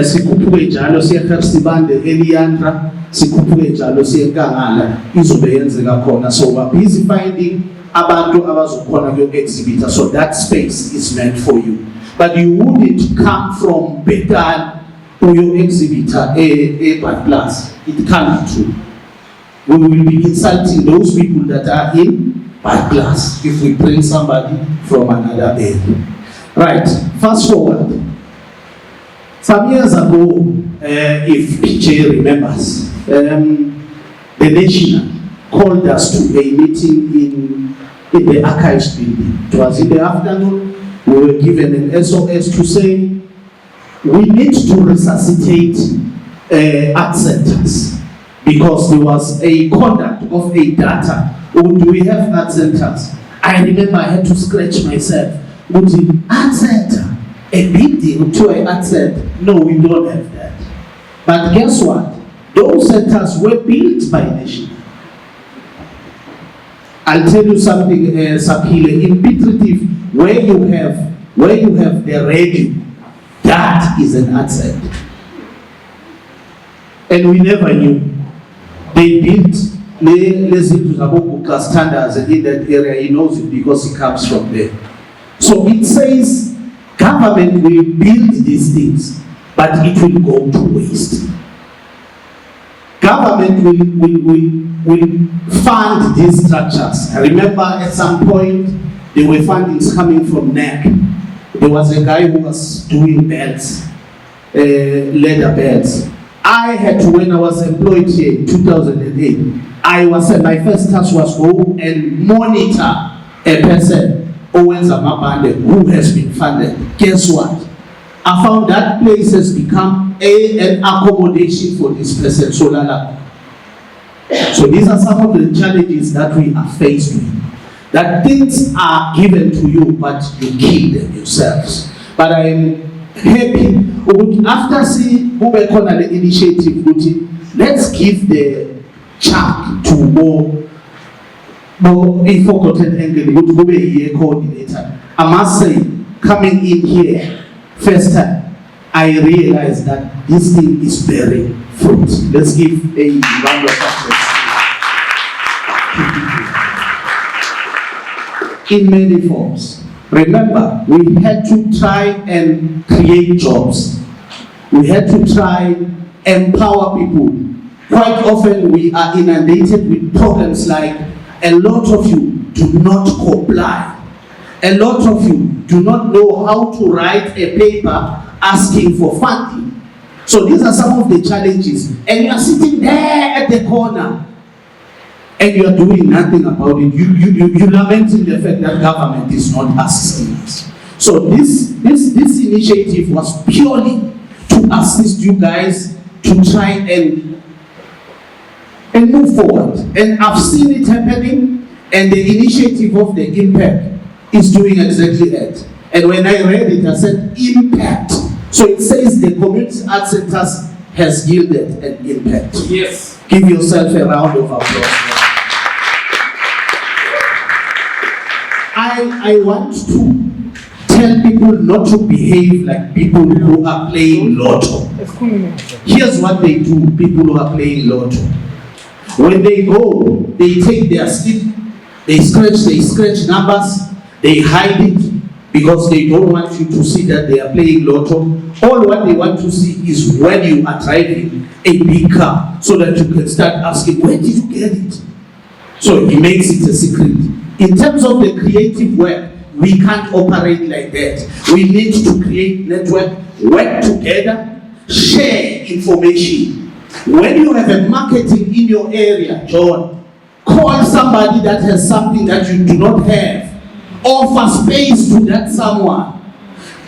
sikhuphuke njalo siye Gersibande Eliandra sikhuphuke njalo siye Nkangala izobe yenzeka khona, so we're busy finding abantu abazokhona kuyo exhibitor, so that space is meant for you, but you wouldn't come from Betan uyo exhibitor Bad Plus. It can't be true. We will be insulting those people that are in Bad Plus if we bring somebody from another area. Right, fast forward. Some years ago, if PJ remembers, the National called us to a meeting in the archives building. It was in the afternoon. We were given an SOS to say, we need to resuscitate art centers because there was a conduct of a data. Or do we have art centers? I remember I had to scratch myself. Would it art center? A big deal to an art center? No, we don't have that. But guess what? Those centers were built by National. I'll tell you something, Sapile, in Pitritif, where you have the radio, that is an art center. And we never knew. They built class standards in that area. He knows it because he comes from there. So it says government will build these things, but it will go to waste. Government will fund these structures. I remember at some point there were fundings coming from NEC. There was a guy who was doing belts, leather belts. I had to, when I was employed here in 2008, my first task was go and monitor a person who has been funded. Guess what? I found that place has become an accommodation for this person. So these are some of the challenges that we are faced with. That things are given to you, but you keep them yourselves. But I am happy after seeing the initiative, let's give the chunk to more forgotten angle, coordinator. I must say, coming in here, first time, I realized that this thing is bearing fruit. Let's give a round of applause. In many forms. Remember, we had to try and create jobs. We had to try and empower people. Quite often we are inundated with problems like a lot of you do not comply. A lot of you do not know how to write a paper asking for funding. So these are some of the challenges. And you are sitting there at the corner and you are doing nothing about it. You lamenting the fact that government is not assisting us. So this initiative was purely to assist you guys to try and move forward. And I've seen it happening, and the initiative of the Impac is doing exactly that. And when I read it, I said impact. So it says the community art centers has yielded an impact. Yes. Give yourself a round of applause. I want to tell people not to behave like people who are playing lotto. Here's what they do, people who are playing lotto. When they go, they take their slip, they scratch numbers, they hide it because they don't want you to see that they are playing lotto. All what they want to see is when you are driving a big car so that you can start asking, where did you get it? So he makes it a secret. In terms of the creative work, we can't operate like that. We need to create network, work together, share information. When you have a marketing in your area, John, call somebody that has something that you do not have. Offer space to that someone.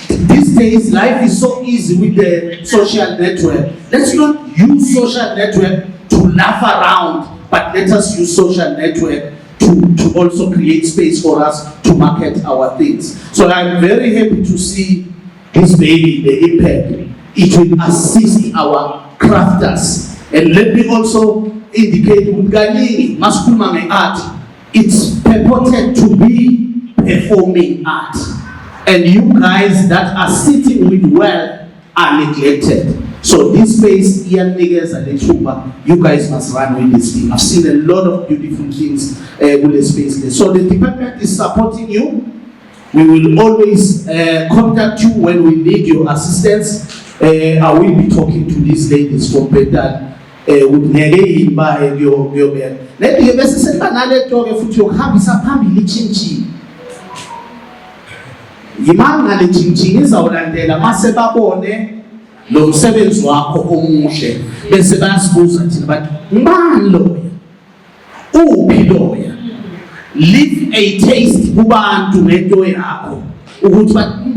These days, life is so easy with the social network. Let's not use social network to laugh around, but let us use social network to also create space for us to market our things. So I'm very happy to see this baby, the Impac. It will assist our crafters. And let me also indicate with Gani, Maskumame art, it's purported to be performing art. And you guys that are sitting with wealth are neglected. So this space, Ian Niggas and Lechuba, you guys must run with this thing. I've seen a lot of beautiful things with the space there. So the department is supporting you. We will always contact you when we need your assistance. I will be talking to these ladies from Bedan. With Nere by your bed. Let me say, Banale talk if you have some family chinchi. Yimanga le chinchi is our landela, Maseba Bone, lo msebenzi wakho omuhle bese bayasibuza thina bathi ngibani loya uphi loya leave a taste kubantu ngento yakho ukuthi bathi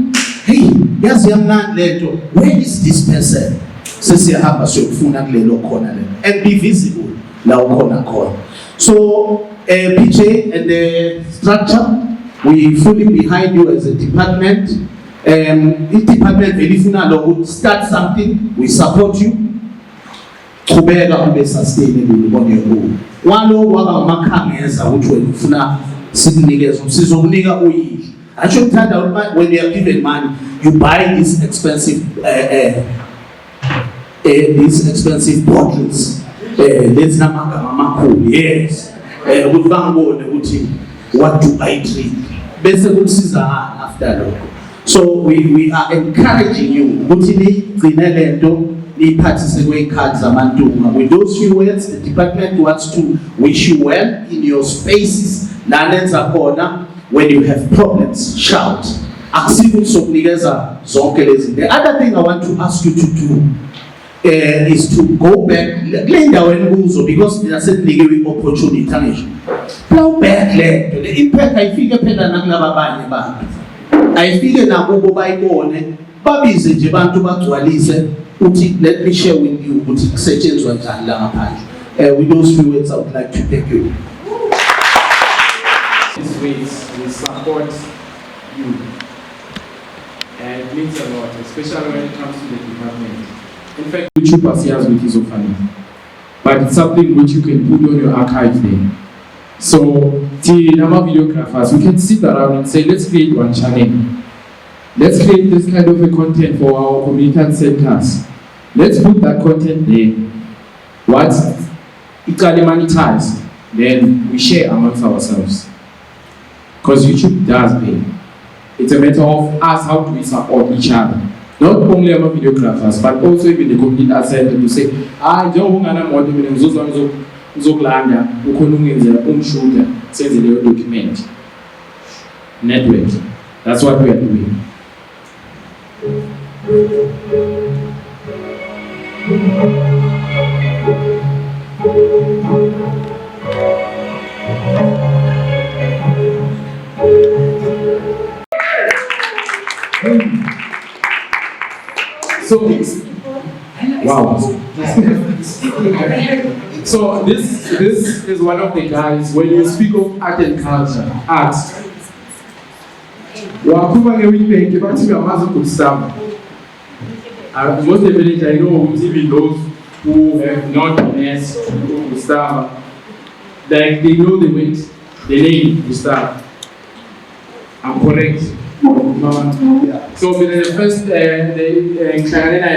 hey yazi yamnandi lento, where is this person? Sesiyahamba siyokufuna kulelo khona lelo and be visible la ukhona khona. So PJ and the structure, we fully behind you as a department. If department velifuna lo start something, we support you. Kubeka ube sustainable on your own. Walo waba umakhangeza ukuthi wena ufuna sikunikeze sizokunika uyidla. Actually, when you are given money, you buy these expensive bottles. Let's not yes. What do I drink? After that. So we are encouraging you. With those few words, the department wants to wish you well in your spaces. When you have problems, shout. The other thing I want to ask you to do is to go back, because there are certain opportunity. Plow back land. The Impact I figure I figure now go by bone. Baby is a Japan to Batualise. Let me share with you what sections were done. With those few words, I would like to thank you. These ways will support you. And it means a lot, especially when it comes to the department. In fact, YouTube has with his family. But it's something which you can put on your archive there. So, the number of videographers, we can sit around and say, let's create one channel. Let's create this kind of a content for our community centers. Let's put that content there. Once it can be monetized, then we share amongst ourselves. Because YouTube does pay. It's a matter of us, how do we support each other? Not only our videographers, but also even the community asset to say, Zoglanda, shooter, sends a document. Network. That's what we are doing. So, wow. So this is one of the guys, when you speak of art and culture, art. Most definitely I know even those who have not asked Gustavo, like they know the name Gustavo. I'm correct. So the first I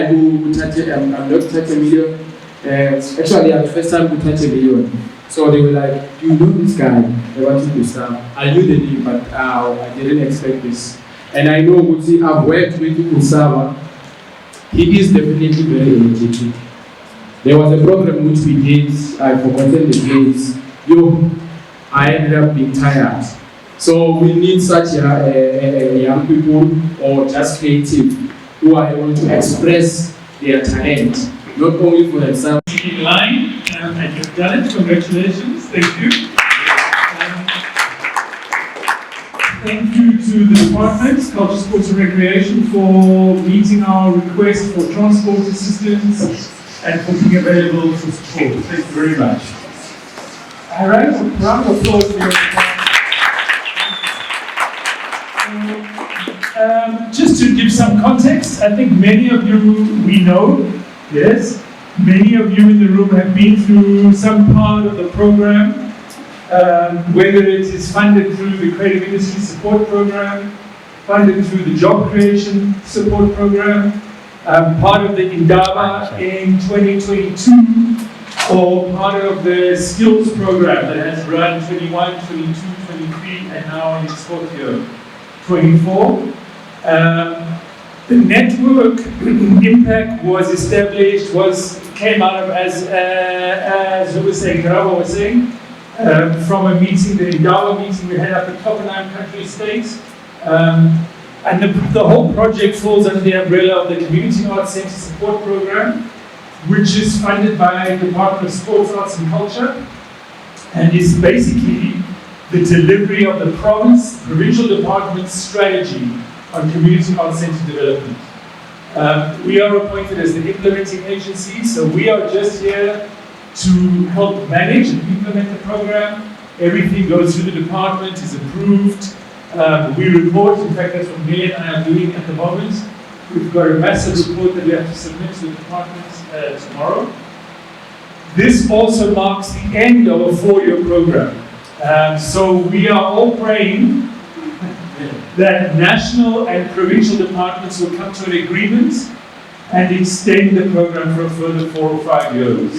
who touch I'm not touch a million. Actually, the first time we touch a million. So they were like, you know this guy, I wanted to start. I knew the name, but I didn't expect this. And I know I've worked with Gustavo. He is definitely very energetic. There was a program which we did, I forgotten the place. I ended up being tired. So we need such young people or just creative who are able to express their talent, not only for themselves. In line, and you've done it. Congratulations. Thank you. thank you to the department, Culture, Sports and Recreation, for meeting our request for transport assistance and for being available for support. Thank you very much. All right, a round of applause for just to give some context, I think many of you we know, yes, many of you in the room have been through some part of the program, whether it is funded through the Creative Industry Support Program, funded through the Job Creation Support Program, part of the Indaba in 2022, or part of the Skills Program that has run 21, 22, 23, and now in its fourth year, 24. The network Impac was established, came out of, as who was saying, Karabo was saying, from a meeting, the Indaba meeting we had up at Toppenheim Country Estates. And the whole project falls under the umbrella of the Community Arts Centre Support Program, which is funded by the Department of Sports, Arts and Culture, and is basically the delivery of the provincial department's strategy on community arts centre development. We are appointed as the implementing agency, so we are just here to help manage and implement the program. Everything goes through the department, is approved. We report, in fact that's what Millie and I are doing at the moment. We've got a massive report that we have to submit to the department tomorrow. This also marks the end of a 4-year program. So we are all praying that national and provincial departments will come to an agreement and extend the program for a further 4 or 5 years.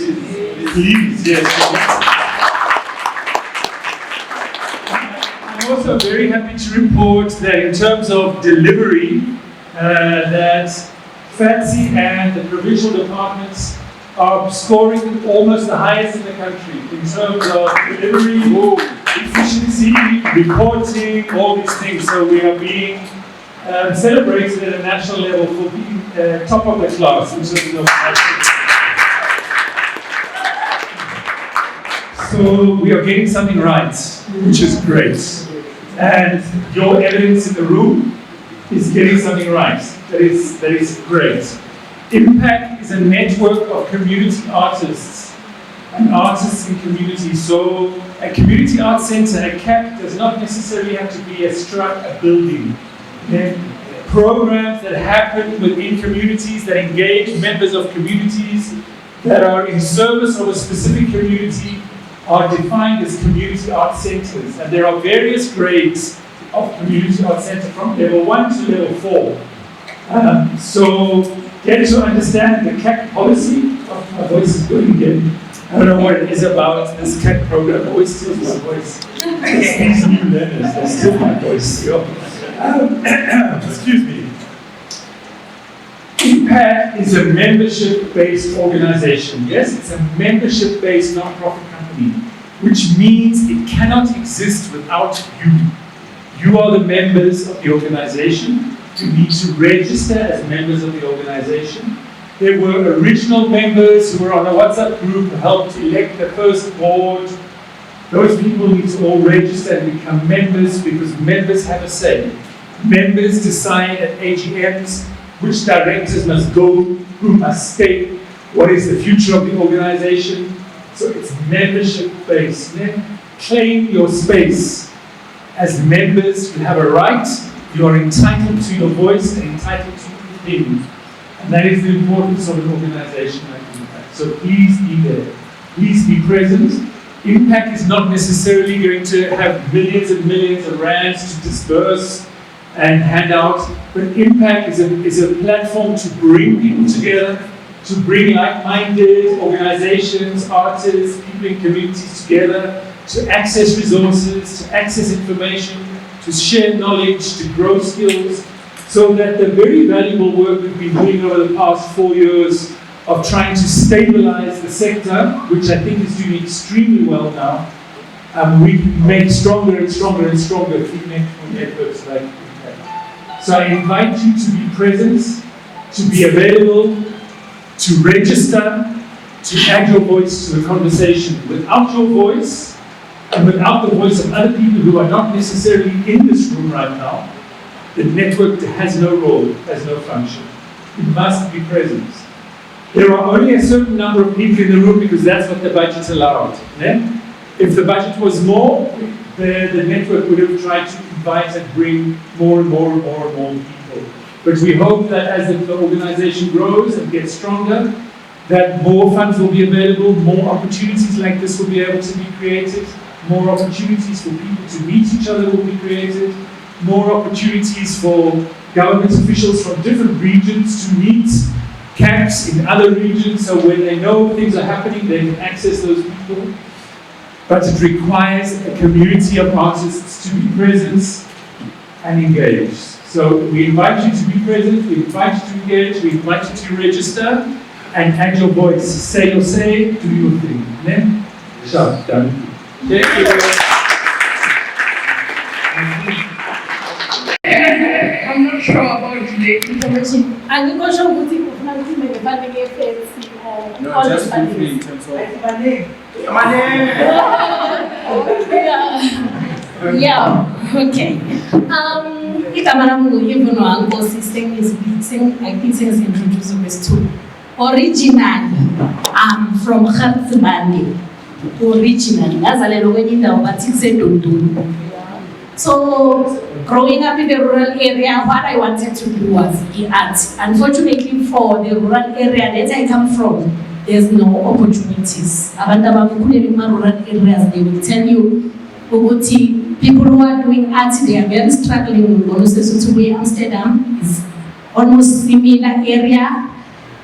Please, yes. I'm also very happy to report that in terms of delivery, that FATSI and the provincial departments are scoring almost the highest in the country in terms of delivery, efficiency, reporting, all these things. So we are being celebrated at a national level for being top of the class in terms of So we are getting something right, which is great. And your evidence in the room is getting something right. That is great. Impac is a network of community artists and artists in community. So a community arts centre, a CAP, does not necessarily have to be a building. Okay? Programs that happen within communities, that engage members of communities, that are in service of a specific community, are defined as community arts centres. And there are various grades of community arts centre from level 1 to level 4. So get to understand the CAC policy. Oh, my voice is going again. I don't know what it is about this CAC program. It always steals my voice. These new learners, they steal my voice. Excuse me. Impac is a membership-based organization. Yes, it's a membership-based non-profit company, which means it cannot exist without you. You are the members of the organization. You need to register as members of the organization. There were original members who were on a WhatsApp group who helped elect the first board. Those people need to all register and become members because members have a say. Members decide at AGMs which directors must go, who must stay, what is the future of the organization. So it's membership based. Then claim your space. As members, you have a right, you are entitled to your voice and entitled to your opinion. And that is the importance of an organization like Impac. So please be there. Please be present. Impac is not necessarily going to have millions and millions of rands to disperse and hand out, but Impac is a platform to bring people together, to bring like-minded organizations, artists, people in communities together, to access resources, to access information, to share knowledge, to grow skills, so that the very valuable work we've been doing over the past 4 years of trying to stabilize the sector, which I think is doing extremely well now, we can make stronger and stronger and stronger through networks like Impac. So I invite you to be present, to be available, to register, to add your voice to the conversation. Without your voice, And without the voice of other people who are not necessarily in this room right now, the network has no role, has no function. It must be present. There are only a certain number of people in the room because that's what the budget allowed. Yeah? If the budget was more, the network would have tried to invite and bring more and more and more and more people. But we hope that as the organization grows and gets stronger, that more funds will be available, more opportunities like this will be able to be created, more opportunities for people to meet each other will be created, more opportunities for government officials from different regions to meet camps in other regions, so when they know things are happening, they can access those people. But it requires a community of artists to be present and engaged. So we invite you to be present, we invite you to engage, we invite you to register and add your voice. Say your say, do your thing. Then, shut down. Thank you. I'm not sure about the information. And the question would be if I'm doing the funding effects or No, all just the briefly in funding. terms of Yeah, okay. Igama lami even Nkosi I think introduced this too. Originally, I'm from Khatsibande. Originally, ngazalelwa kwenye indawo bathi kuseDondoni. So, growing up in the rural area, what I wanted to do was art. Unfortunately, for the rural area that I come from, there's no opportunities. Abantu abakhulele kuma rural areas, they will tell you, people who are doing art, they are very struggling. Amsterdam is almost similar area,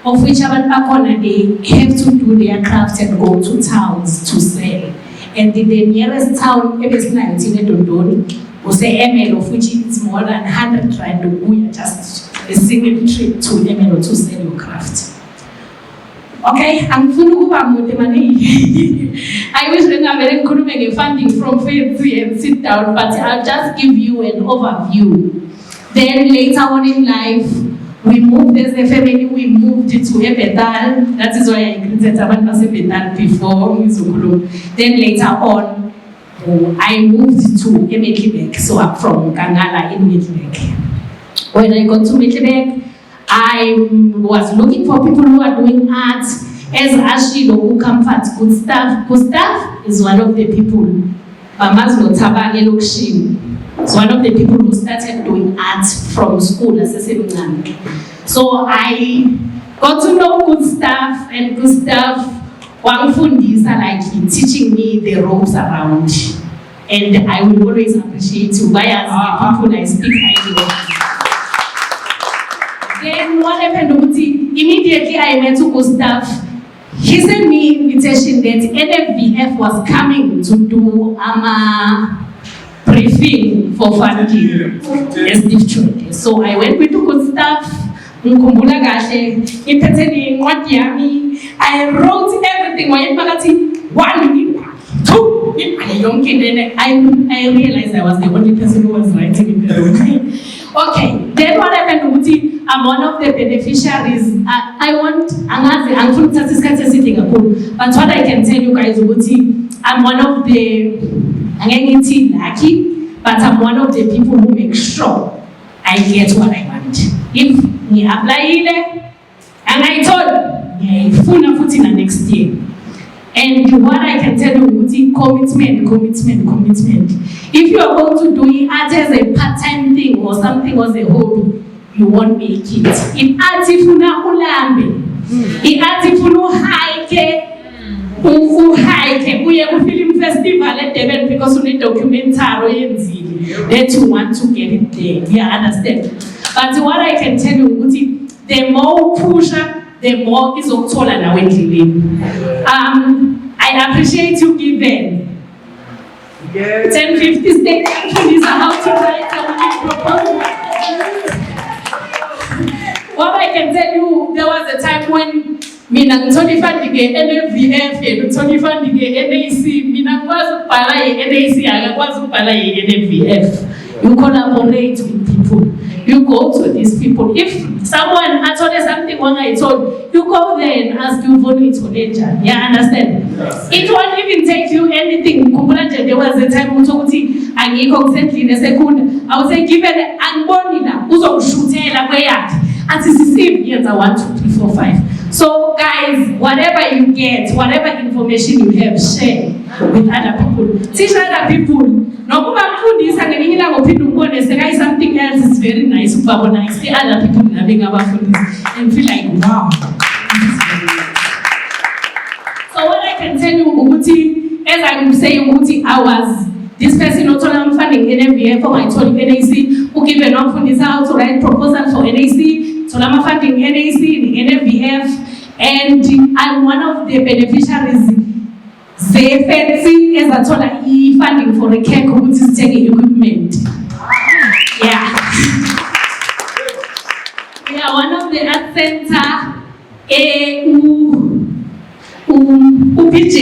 of which abantu bakhona they have to do their craft and go to towns to sell. And the nearest town, is 19 Dondoni, was a ML, of which is more than 100 rand. We are just a single trip to ML to sell your craft. Okay, I'm going to I wish I could make funding from Faith and sit down, but I'll just give you an overview. Then later on in life, we moved as a family, we moved to Epetal. That is why I greeted Epetal before. Then later on, I moved to Middleburg. So I'm from Kangala in Middleburg. When I got to Middleburg, I was looking for people who are doing art. As Ashido, who comforts Gustav. Gustav is one of the people. Is one of the people who started doing art from school as a seminar. So I got to know Gustav, and Gustav Wangfundisa like teaching me the ropes around. And I will always appreciate you as the people I speak highly of. Then what happened, immediately I met Gustav. He sent me an invitation that NFVF was coming to do briefing for funding as district. So I went with good stuff. I wrote everything. 1, 2, I realized I was the only person who was writing in the room. Okay, then what happened, I'm one of the beneficiaries. But what I can tell you guys, I'm one of the, lucky, but I'm one of the people who make sure I get what I want. If you apply, and I told, full next year. And what I can tell you is commitment. If you are going to do art as a part-time thing or something as a hobby, you won't make it. In art, if you know ulambe, in art, if you know hike, we have a film festival at Devon because you need documentary that you want to get it there. You understand? But what I can tell you is the more pusher, the more is also an I appreciate you giving. 1050 state countries are how to write a proposal. What I can tell you, there was a time when Mina Tony Fandige, NFVF, Tony Fandige, NAC, Mina was Palay, NAC, I was Palay, NFVF. You collaborate with people. you go to these people. If someone has told something wrong, I told you go there and ask you for it. Yeah, understand? Yes. It won't even take you anything. There was a time I constantly in a second. I would say, given an bonina, uzo shutela where and this is years 1, 2, 3, 4, 5. So guys, whatever you get, whatever information you have, share with other people. Teach other people. No, something else is very nice. See other people having about this and feel like, wow. So what I can tell you, Uguti, as I'm saying, Uguti, this person not only I'm funding NVF for my told NAC, who give an offer this out to write proposal for NAC, so I'm funding NAC, the NVF, and I'm one of the beneficiaries. They fancy as I told funding for a care which is taking equipment. Yeah. We are one of the art center UPJ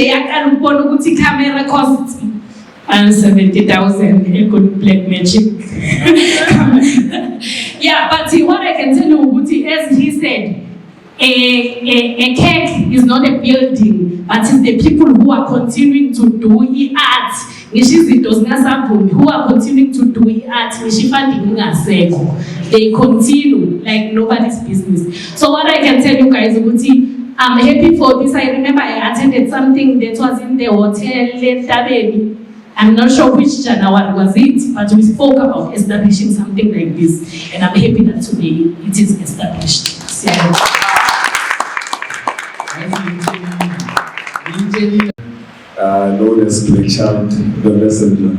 camera costs 70,000 a good black magic. Yeah, but what I can tell you, as he said, a cake is not a building, but it's the people who are continuing to do art. Who are continuing to do art. They continue like nobody's business. So what I can tell you guys, I'm happy for this. I remember I attended something that was in the hotel in Tabeni. I'm not sure which January was it, but we spoke about establishing something like this, and I'm happy that today it is established. Known as Black Child, the messenger,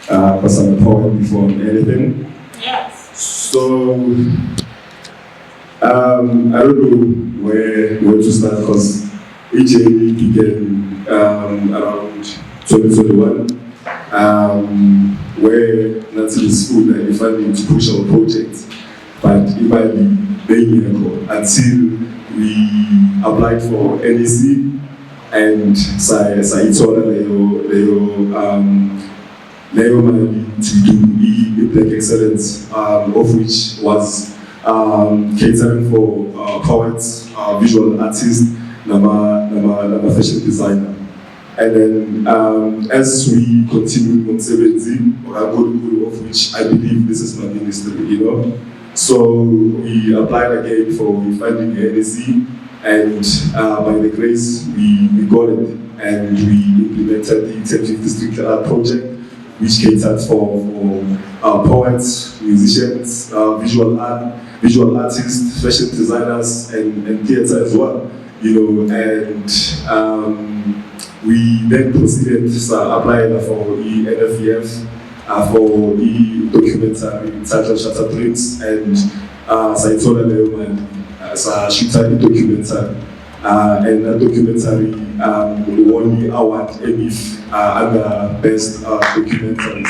because I'm a poet before anything. Yes. So, I don't know where to start, because EJB began around 2021, where Nancy is full and funding to push our project, but it might be until we applied for NEC. And Saitola Leo to do Impac Excellence, of which was catering for poets, visual artists, nama fashion designer. And then as we continue on 17, of which I believe this is my ministry, So we applied again for funding NEC. And by the grace, we got it, and we implemented the 10th District Art Project, which catered for poets, musicians, visual artists, fashion designers, and theatre as well. And we then proceeded to apply for the NFEF for the documentary titled Shattered Dreams and Saitola Leoman. As a shooter documentary, and that documentary won the award EMIF under Best Documentaries.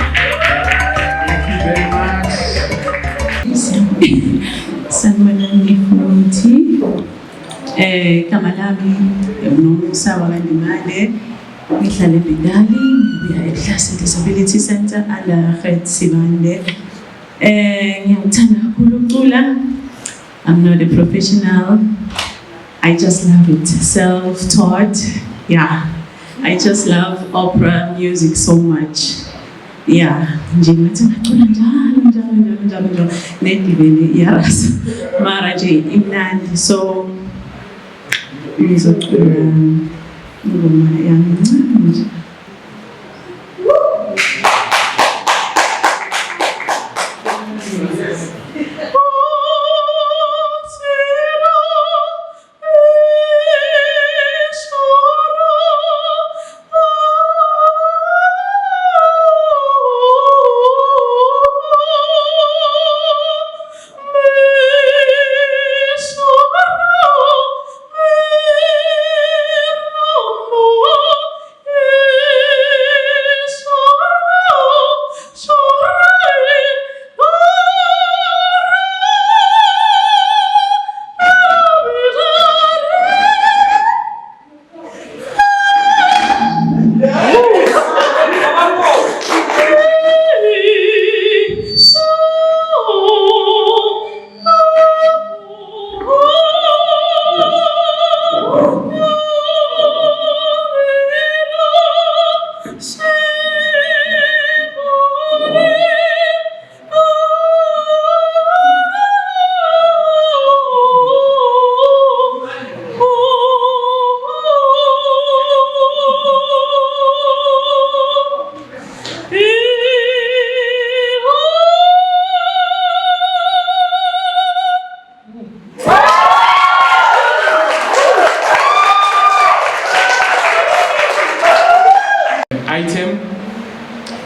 Thank you very much. Sanibonani futhi igama lami uNomusa Wandimane ngihlala eBidali ngibuya eClass Disability Center ala Gert Sibande ngiyawuthanda kakhulu ukucula. I'm not a professional, I just love it, self-taught, yeah. I just love opera music so much. Yeah, nje ngathi ngacula njalo nedibene iyarasa mara nje imnandi, so ngizocula ingoma yami encane nje.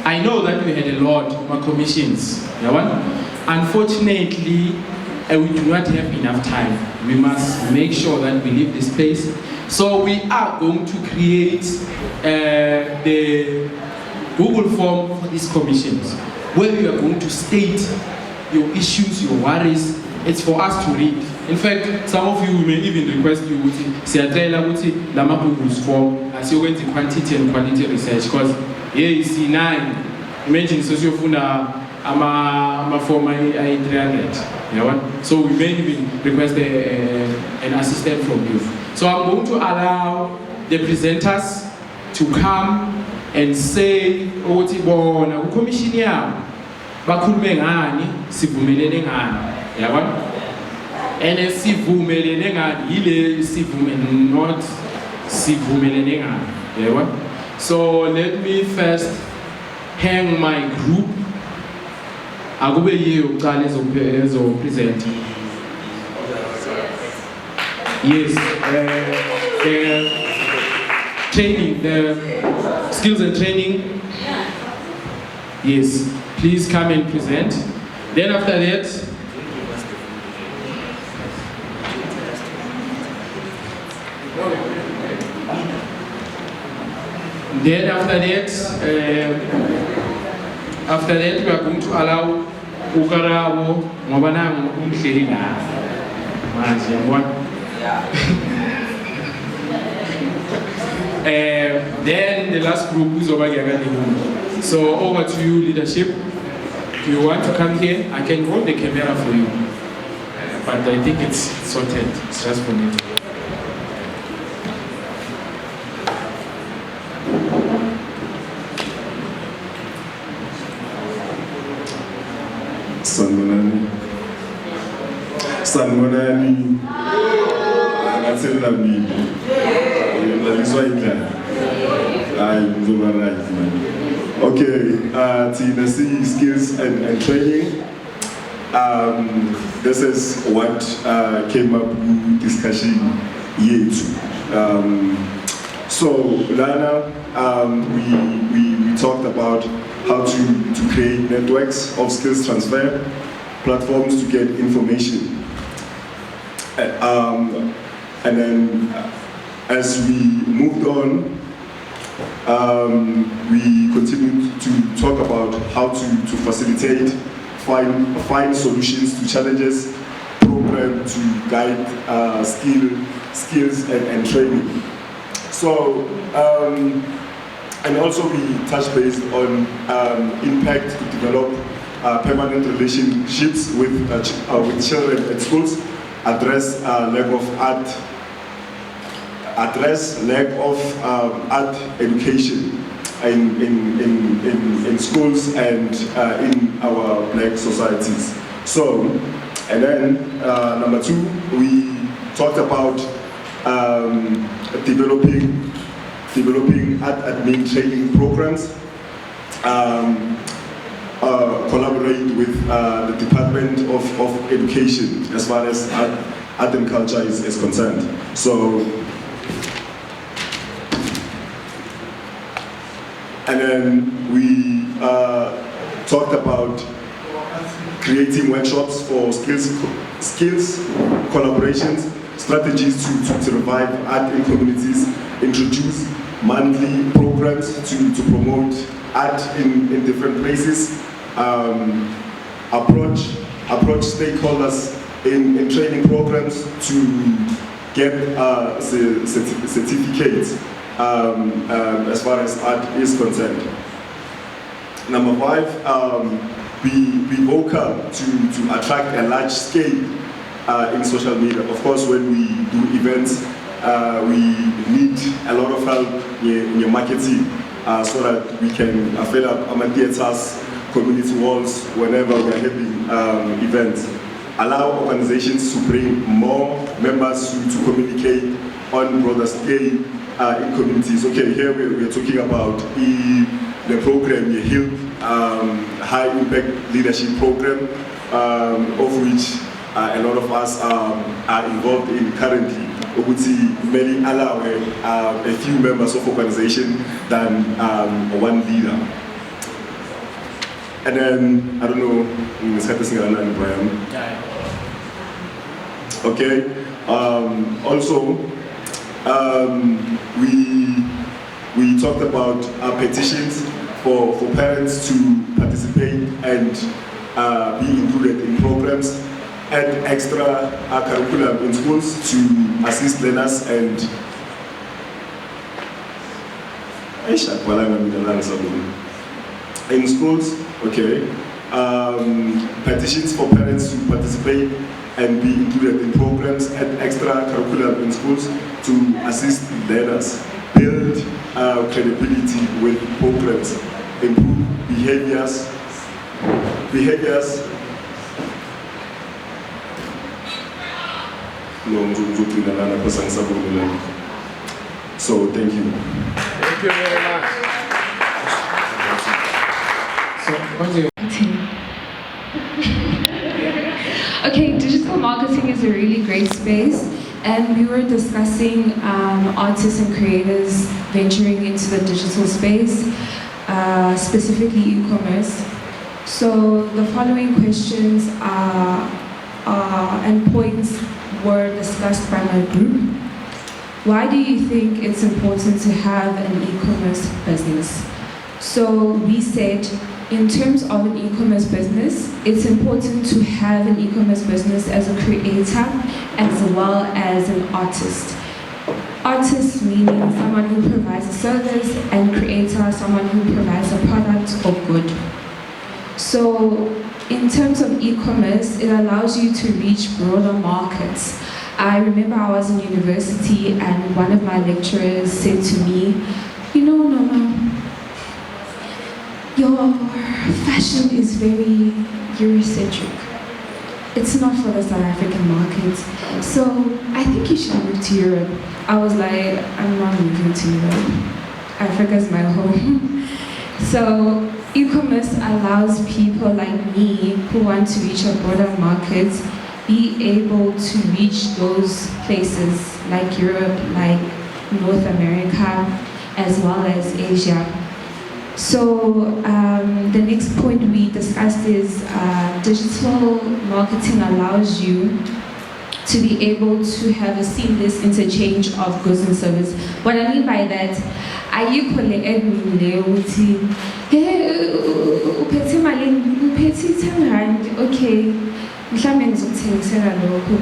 I know that we had a lot of commissions. Unfortunately, we do not have enough time. We must make sure that we leave this place. So we are going to create the Google form for these commissions, where you are going to state your issues, your worries. It's for us to read. In fact, some of you may even request you to Google form as you went to quantity and quality research, because here you see 9. Imagine sociofuna ama form I 300. So we may even request an assistant from you. So I'm going to allow the presenters to come and say ukuthi bona ku commission yabo bakhulume ngani, sivumelene ngani, yabona? And sivumelene ngani yile sivumelene not sivumelene ngani, yabona? So let me first hang my group. Akube yiyo uqala ezo present. Yes, the training, the skills and training. Yes, please come and present. Then after that, we are going to allow Ukarawo Mobana Umshelina. Then the last group is over here. So over to you, leadership. If you want to come here, I can hold the camera for you. But I think it's sorted. It's just for me. Sanmonani, Angatella me. That's why I'm right, man. Okay, Tina skills and training. This is what came up in discussion yet. So Lana, we talked about how to create networks of skills transfer platforms to get information. And then as we moved on, we continued to talk about how to facilitate, find solutions to challenges, program to guide skills and training. So, and also we touched base on Impact to develop permanent relationships with children at schools, address lack of address lack of art education in schools and in our black societies. So, and then number 2, we talked about developing art admin training programs, collaborate with the Department of Education as far as art and culture is concerned. So, and then we talked about creating workshops for skills collaborations, strategies to revive art in communities, introduce monthly programs to promote art in different places, approach stakeholders in training programs to get certificates as far as art is concerned. Number 5, be vocal to attract a large scale in social media. Of course, when we do events, we need a lot of help in your marketing so that we can fill up our theaters, community halls, whenever we are having events. Allow organizations to bring more members to communicate on broader scale in communities. Okay, here we are talking about the program, the HILP, High Impact Leadership Program, of which a lot of us are involved in currently. We would see many allow a few members of organization than one leader. And then, I don't know, Brian. Okay, also, we talked about petitions for parents to participate and be included in programs, add extra curriculum in schools to assist learners and in schools, okay, petitions for parents to participate and be included in programs, add extra curriculum in schools to assist learners, build credibility with programs, improve behaviors. So thank you. Thank you very much. So, Okay, digital marketing is a really great space, and we were discussing artists and creators venturing into the digital space, specifically e-commerce. So the following questions and points were discussed by my group. Why do you think it's important to have an e-commerce business? So we said, in terms of an e-commerce business, it's important to have an e-commerce business as a creator as well as an artist. Artist meaning someone who provides a service, and creator, someone who provides a product or good. So in terms of e-commerce, it allows you to reach broader markets. I remember I was in university and one of my lecturers said to me, you know, Norma, your fashion is very Eurocentric. It's not for the South African market. So I think you should move to Europe. I was like, I'm not moving to Europe. Africa's my home. So e-commerce allows people like me who want to reach a broader market be able to reach those places like Europe, like North America, as well as Asia. So the next point we discussed is digital marketing allows you to be able to have a seamless interchange of goods and service. What I mean by that, I equally admin ukuthi uphethe imali uphethe 10 rand, okay, mhlawumbe ngizokuthengisela lokho,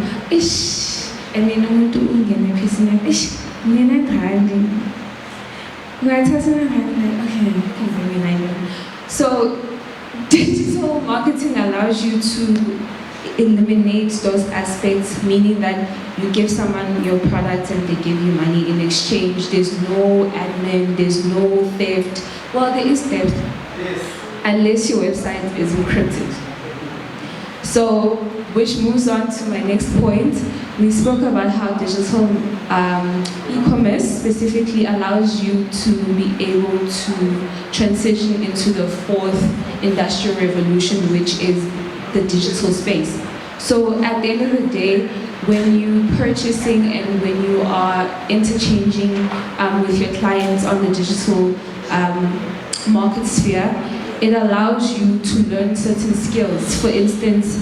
and then umuntu ungena ephishini, mina rand. So digital marketing allows you to eliminates those aspects, meaning that you give someone your product and they give you money in exchange. There's no admin, there's no theft. Well, there is theft, unless your website is encrypted. So, which moves on to my next point. We spoke about how digital e-commerce specifically allows you to be able to transition into the fourth industrial revolution, which is the digital space. So at the end of the day, when you're purchasing and when you are interchanging with your clients on the digital market sphere, it allows you to learn certain skills. For instance,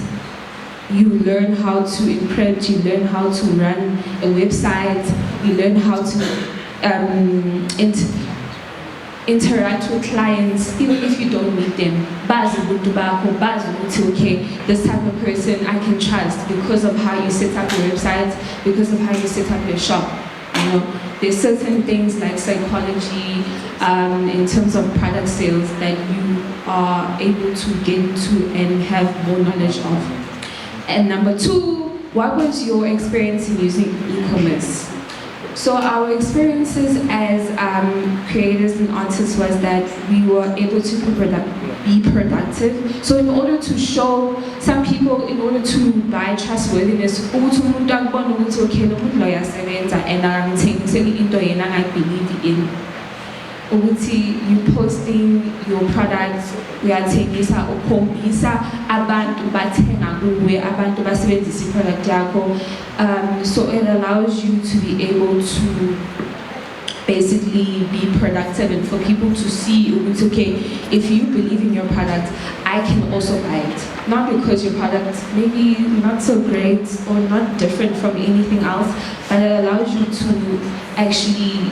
you learn how to encrypt, you learn how to run a website, you learn how to interact with clients, even if you don't meet them. Okay, this type of person I can trust because of how you set up your website, because of how you set up your shop. You know, there's certain things like psychology, in terms of product sales that you are able to get into and have more knowledge of. And number two, what was your experience in using e-commerce? So our experiences as creators and artists was that we were able to be productive. So in order to show some people, in order to buy trustworthiness, you posting your products, uyathengisa ukhombisa abantu bathenga kuwe, abantu basebenzisa product yakho. So it allows you to be able to basically be productive and for people to see, okay, if you believe in your product, I can also buy it. Not because your product may be not so great or not different from anything else, but it allows you to actually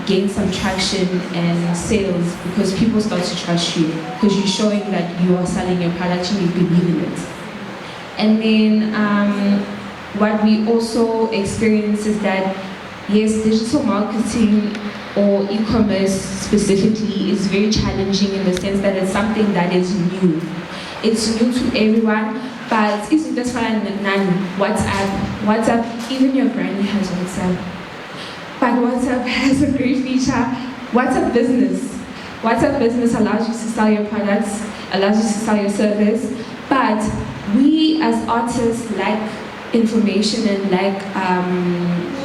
gain some traction and sales because people start to trust you because you're showing that you are selling your product and you believe in it. And then what we also experience is that yes, digital marketing or e-commerce specifically is very challenging in the sense that it's something that is new. It's new to everyone, but isn't just fine. WhatsApp, even your brand has WhatsApp. But WhatsApp has a great feature. WhatsApp Business allows you to sell your products, allows you to sell your service, but we as artists like information and like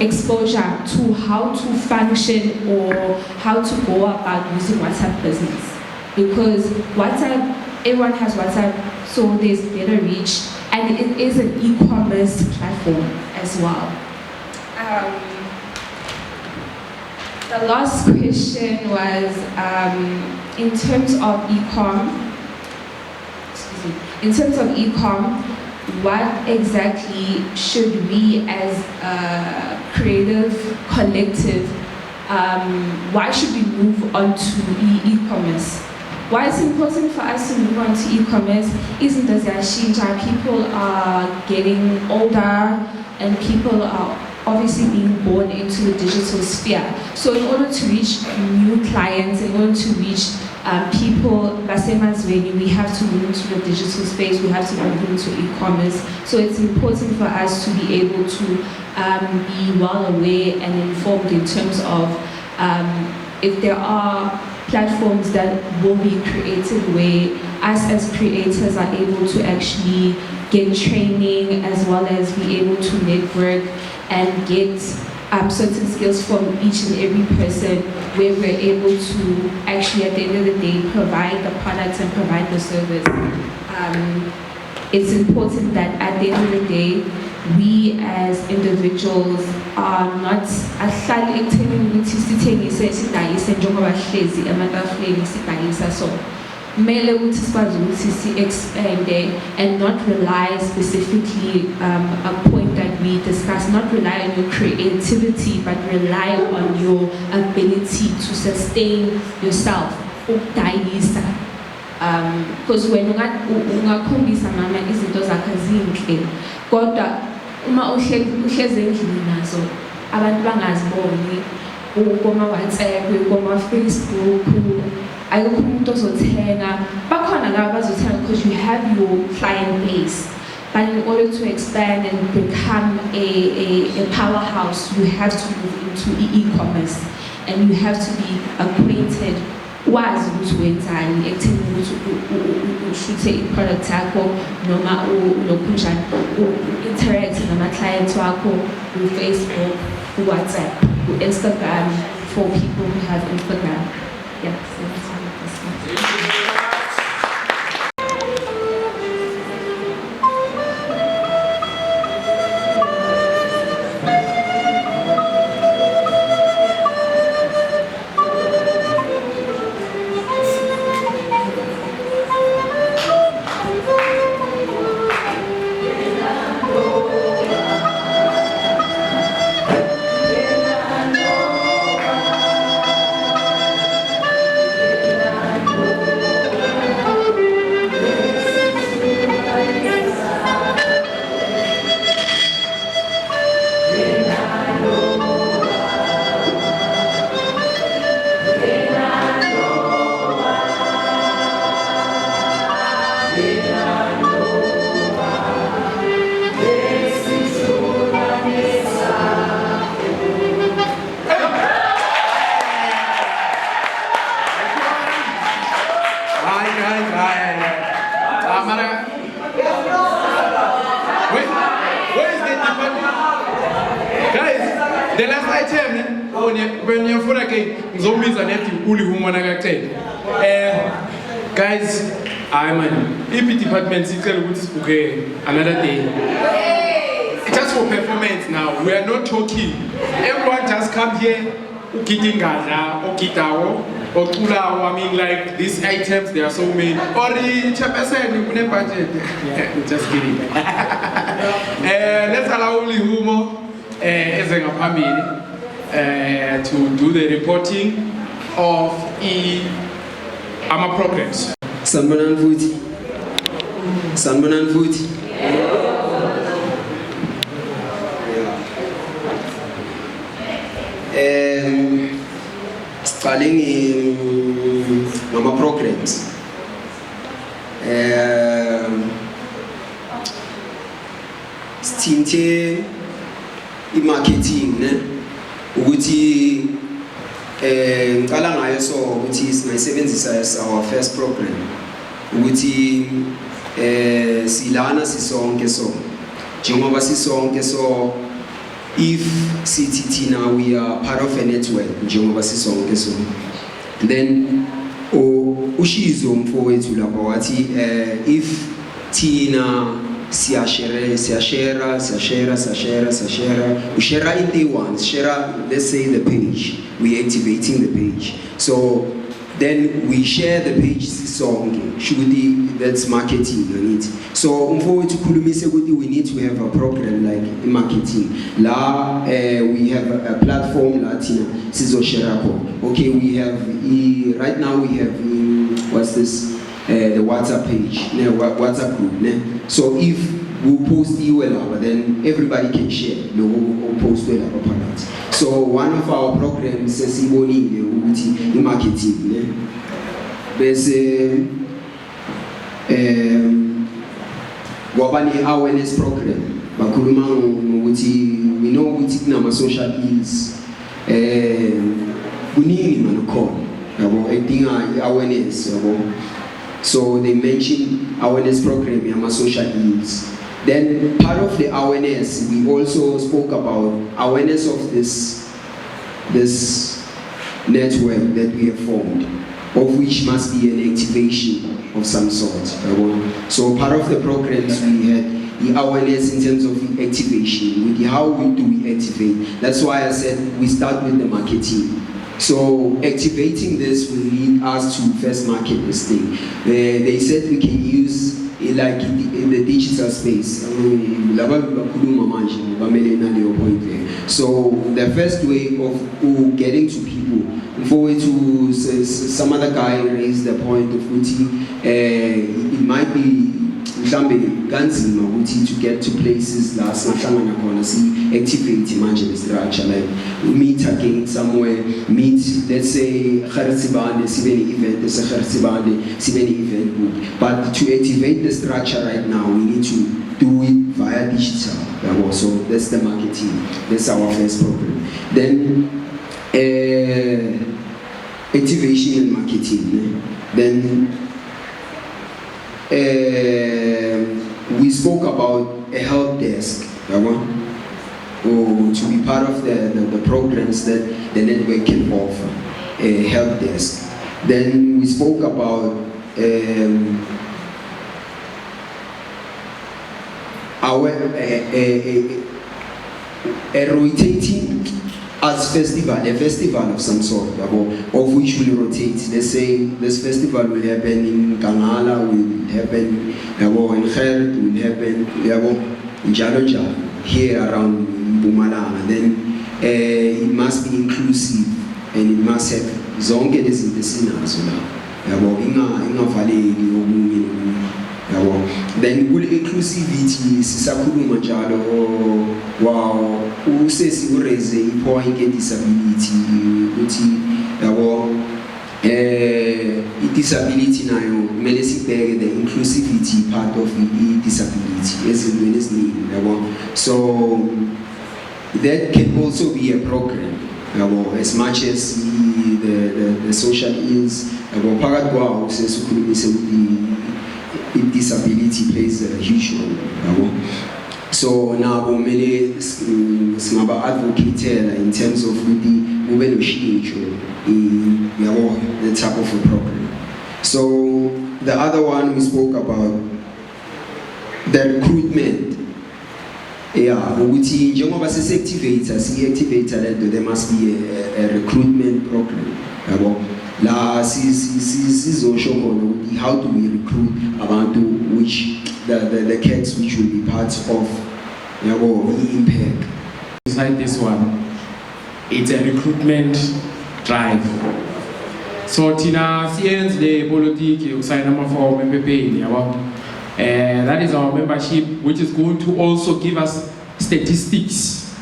exposure to how to function or how to go about using WhatsApp Business. Because WhatsApp, everyone has WhatsApp, so there's better reach, and it is an e-commerce platform as well. The last question was in terms of e-com, what exactly should we as a creative collective, why should we move on to e-commerce? Why it's important for us to move on to e-commerce isn't that people are getting older and people are obviously being born into the digital sphere. So in order to reach new clients, in order to reach people, we have to move into the digital space, we have to move into e-commerce. So it's important for us to be able to be well aware and informed in terms of if there are platforms that will be created where us as creators are able to actually get training as well as be able to network and get certain skills from each and every person where we're able to actually at the end of the day provide the products and provide the service. It's important that at the end of the day we as individuals are not expand and not rely specifically a point that we discussed, not rely on your creativity but rely on your ability to sustain yourself. Because when ungakhombisa mama izinto zakhe zinhle kodwa uma uhlezi endlini nazo abantu bangaziboni ukoma WhatsApp ukoma Facebook ayikho umuntu ozothenga bakhona laba bazothenga because you have your client base But in order to expand and become a powerhouse, you have to move into e-commerce, and you have to be acquainted. Wazi ukuthi wenzani ekutheni ukuthi ushuthe i-product yakho noma ulokhunjani u-interact nama-clients wakho ku-Facebook, ku-WhatsApp, ku-Instagram for people who have Instagram. Yeah, so that's one of the things. The last item, when you're for again, zombies and empty, uli humanagate. Guys, I'm an EP department, another day. Just for performance now, we are not talking. Everyone just come here, ukitingaza, okitawo, okulawo. I mean, like these items, there are so many. Ori, chapasen, you couldn't budget. Just kidding. Let's allow only humor. As a family to do the reporting of our programs. Sanbonan Futi. Sanbonan Futi. Starting in our programs. Stinte i-marketing ne ukuthi ngicala ngayo so ukuthi singayisebenzisa as our first program ukuthi silana sisonke so njengoba sisonke so if sithi thina we are part of a network njengoba sisonke so then ushizo mfowethu lapha wathi if thina share. We share in day one. Share, let's say the page. We activating the page. So then we share the page song. That's marketing on it. So forward to Kulumise, we need to have a program like marketing. La we have a platform Latina. Sizo Sherako. Okay, we have right now we have what's this? The WhatsApp page, WhatsApp group. So if we post but then everybody can share. We'll post product. So one of our programs is in marketing. There's awareness program. We know we our social ills. We need awareness. So they mentioned awareness program in social ills. Then part of the awareness, we also spoke about awareness of this network that we have formed, of which must be an activation of some sort. So part of the programs we had the awareness in terms of the activation, with how do we activate. That's why I said we start with the marketing. So activating this will lead us to first market this thing. They said we can use like in the digital space. So the first way of getting to people, forward to some other guy raised the point of it might be to get to places that activate imagine structure, like meet again somewhere, let's say event, but to activate the structure right now, we need to do So that's the marketing. That's our first program. Then activation and marketing. Then we spoke about a help desk, or to be part of the programs that the network can offer, a help desk. Then we spoke about our a rotating arts festival, a festival of some sort, of which will rotate. Let's say this festival will happen in Kangala, will happen in Khert, will happen in Jaloja, here around Mpumalanga. Then it must be inclusive and it must have zonke lezinto esinazo la. Ingavaleki omunye nomunye. Then kule inclusivity sisakhuluma njalo wow usesi uraise ipoint disability ukuthi disability nayo kumele sibheke the inclusivity part of disability ezintweni eziningi so that can also be a program as much as the social ills phakathi kwawo sesikhulumise disability plays a huge role. So now we advocate in terms of the type of a program. So the other one we spoke about the recruitment. Yeah, there must be a recruitment program. How do we recruit about which the kids which will be part of Impac? Beside this one, it's a recruitment drive. So Tina CN's the politics you sign up for MPP. That is our membership, which is going to also give us statistics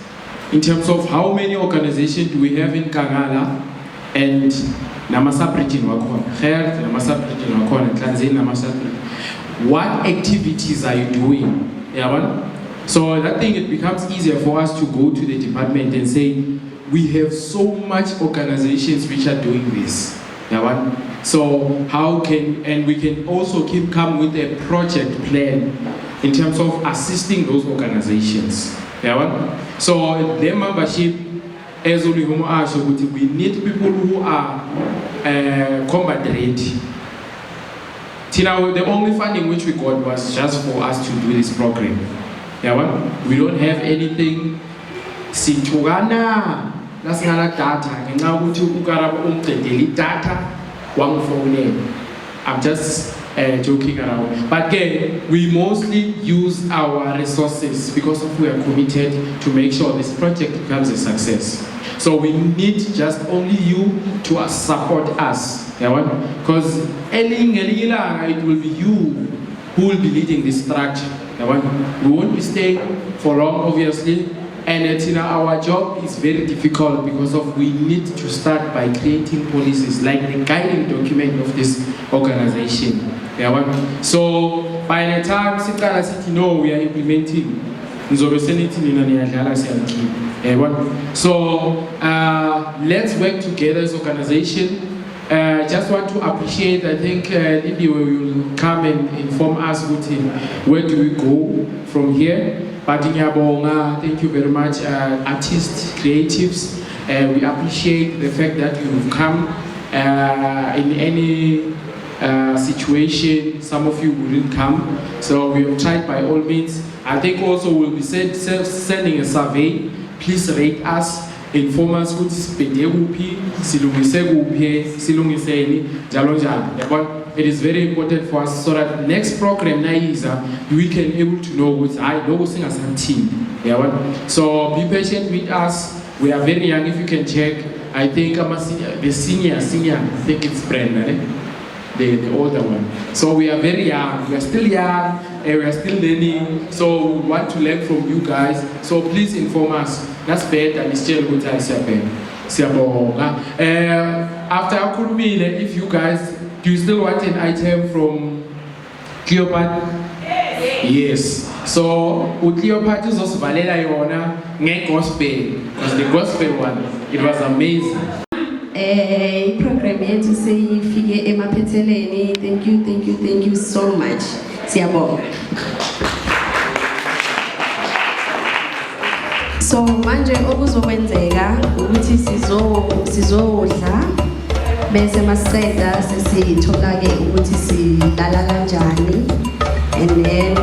in terms of how many organizations do we have in Kangala and what activities are you doing? So I think it becomes easier for us to go to the department and say, we have so much organizations which are doing this. So how can, and we can also come with a project plan in terms of assisting those organizations. So their membership, as we need people who are combat ready. The only funding which we got was just for us to do this program. We don't have anything. That's not data. I'm just joking around. But again, we mostly use our resources because we are committed to make sure this project becomes a success. So we need just only you to support us. Because it will be you who will be leading this structure. We won't be staying for long, obviously. And our job is very difficult because we need to start by creating policies like the guiding document of this organization. So by the time Sikala City know we are implementing, so let's work together as an organization. Just want to appreciate, I think Libby will come and inform us where do we go from here. But thank you very much, artists, creatives. We appreciate the fact that you've come in any situation. Some of you wouldn't come. So we have tried by all means. I think also we'll be sending a survey. Please rate us. Inform us who is it is very important for us so that next program we can able to know what I know as a team. So be patient with us. We are very young. If you can check, I think I'm a senior. I think it's Brenda, the older one. So we are very young. We are still young and we are still learning. So we want to learn from you guys. So please inform us. That's better and still good as after Akurumile, if you guys, do you still want an item from Cleopatra? Yes. Yes. So uCleopatra uzosivalela yona ngegospel because the gospel one it was amazing. Program yethu seyifike emaphetheleni. Thank you so much. Siyabonga. So manje okuzokwenzeka ukuthi sizodla bese maseda sesithola ke ukuthi sidlala kanjani and then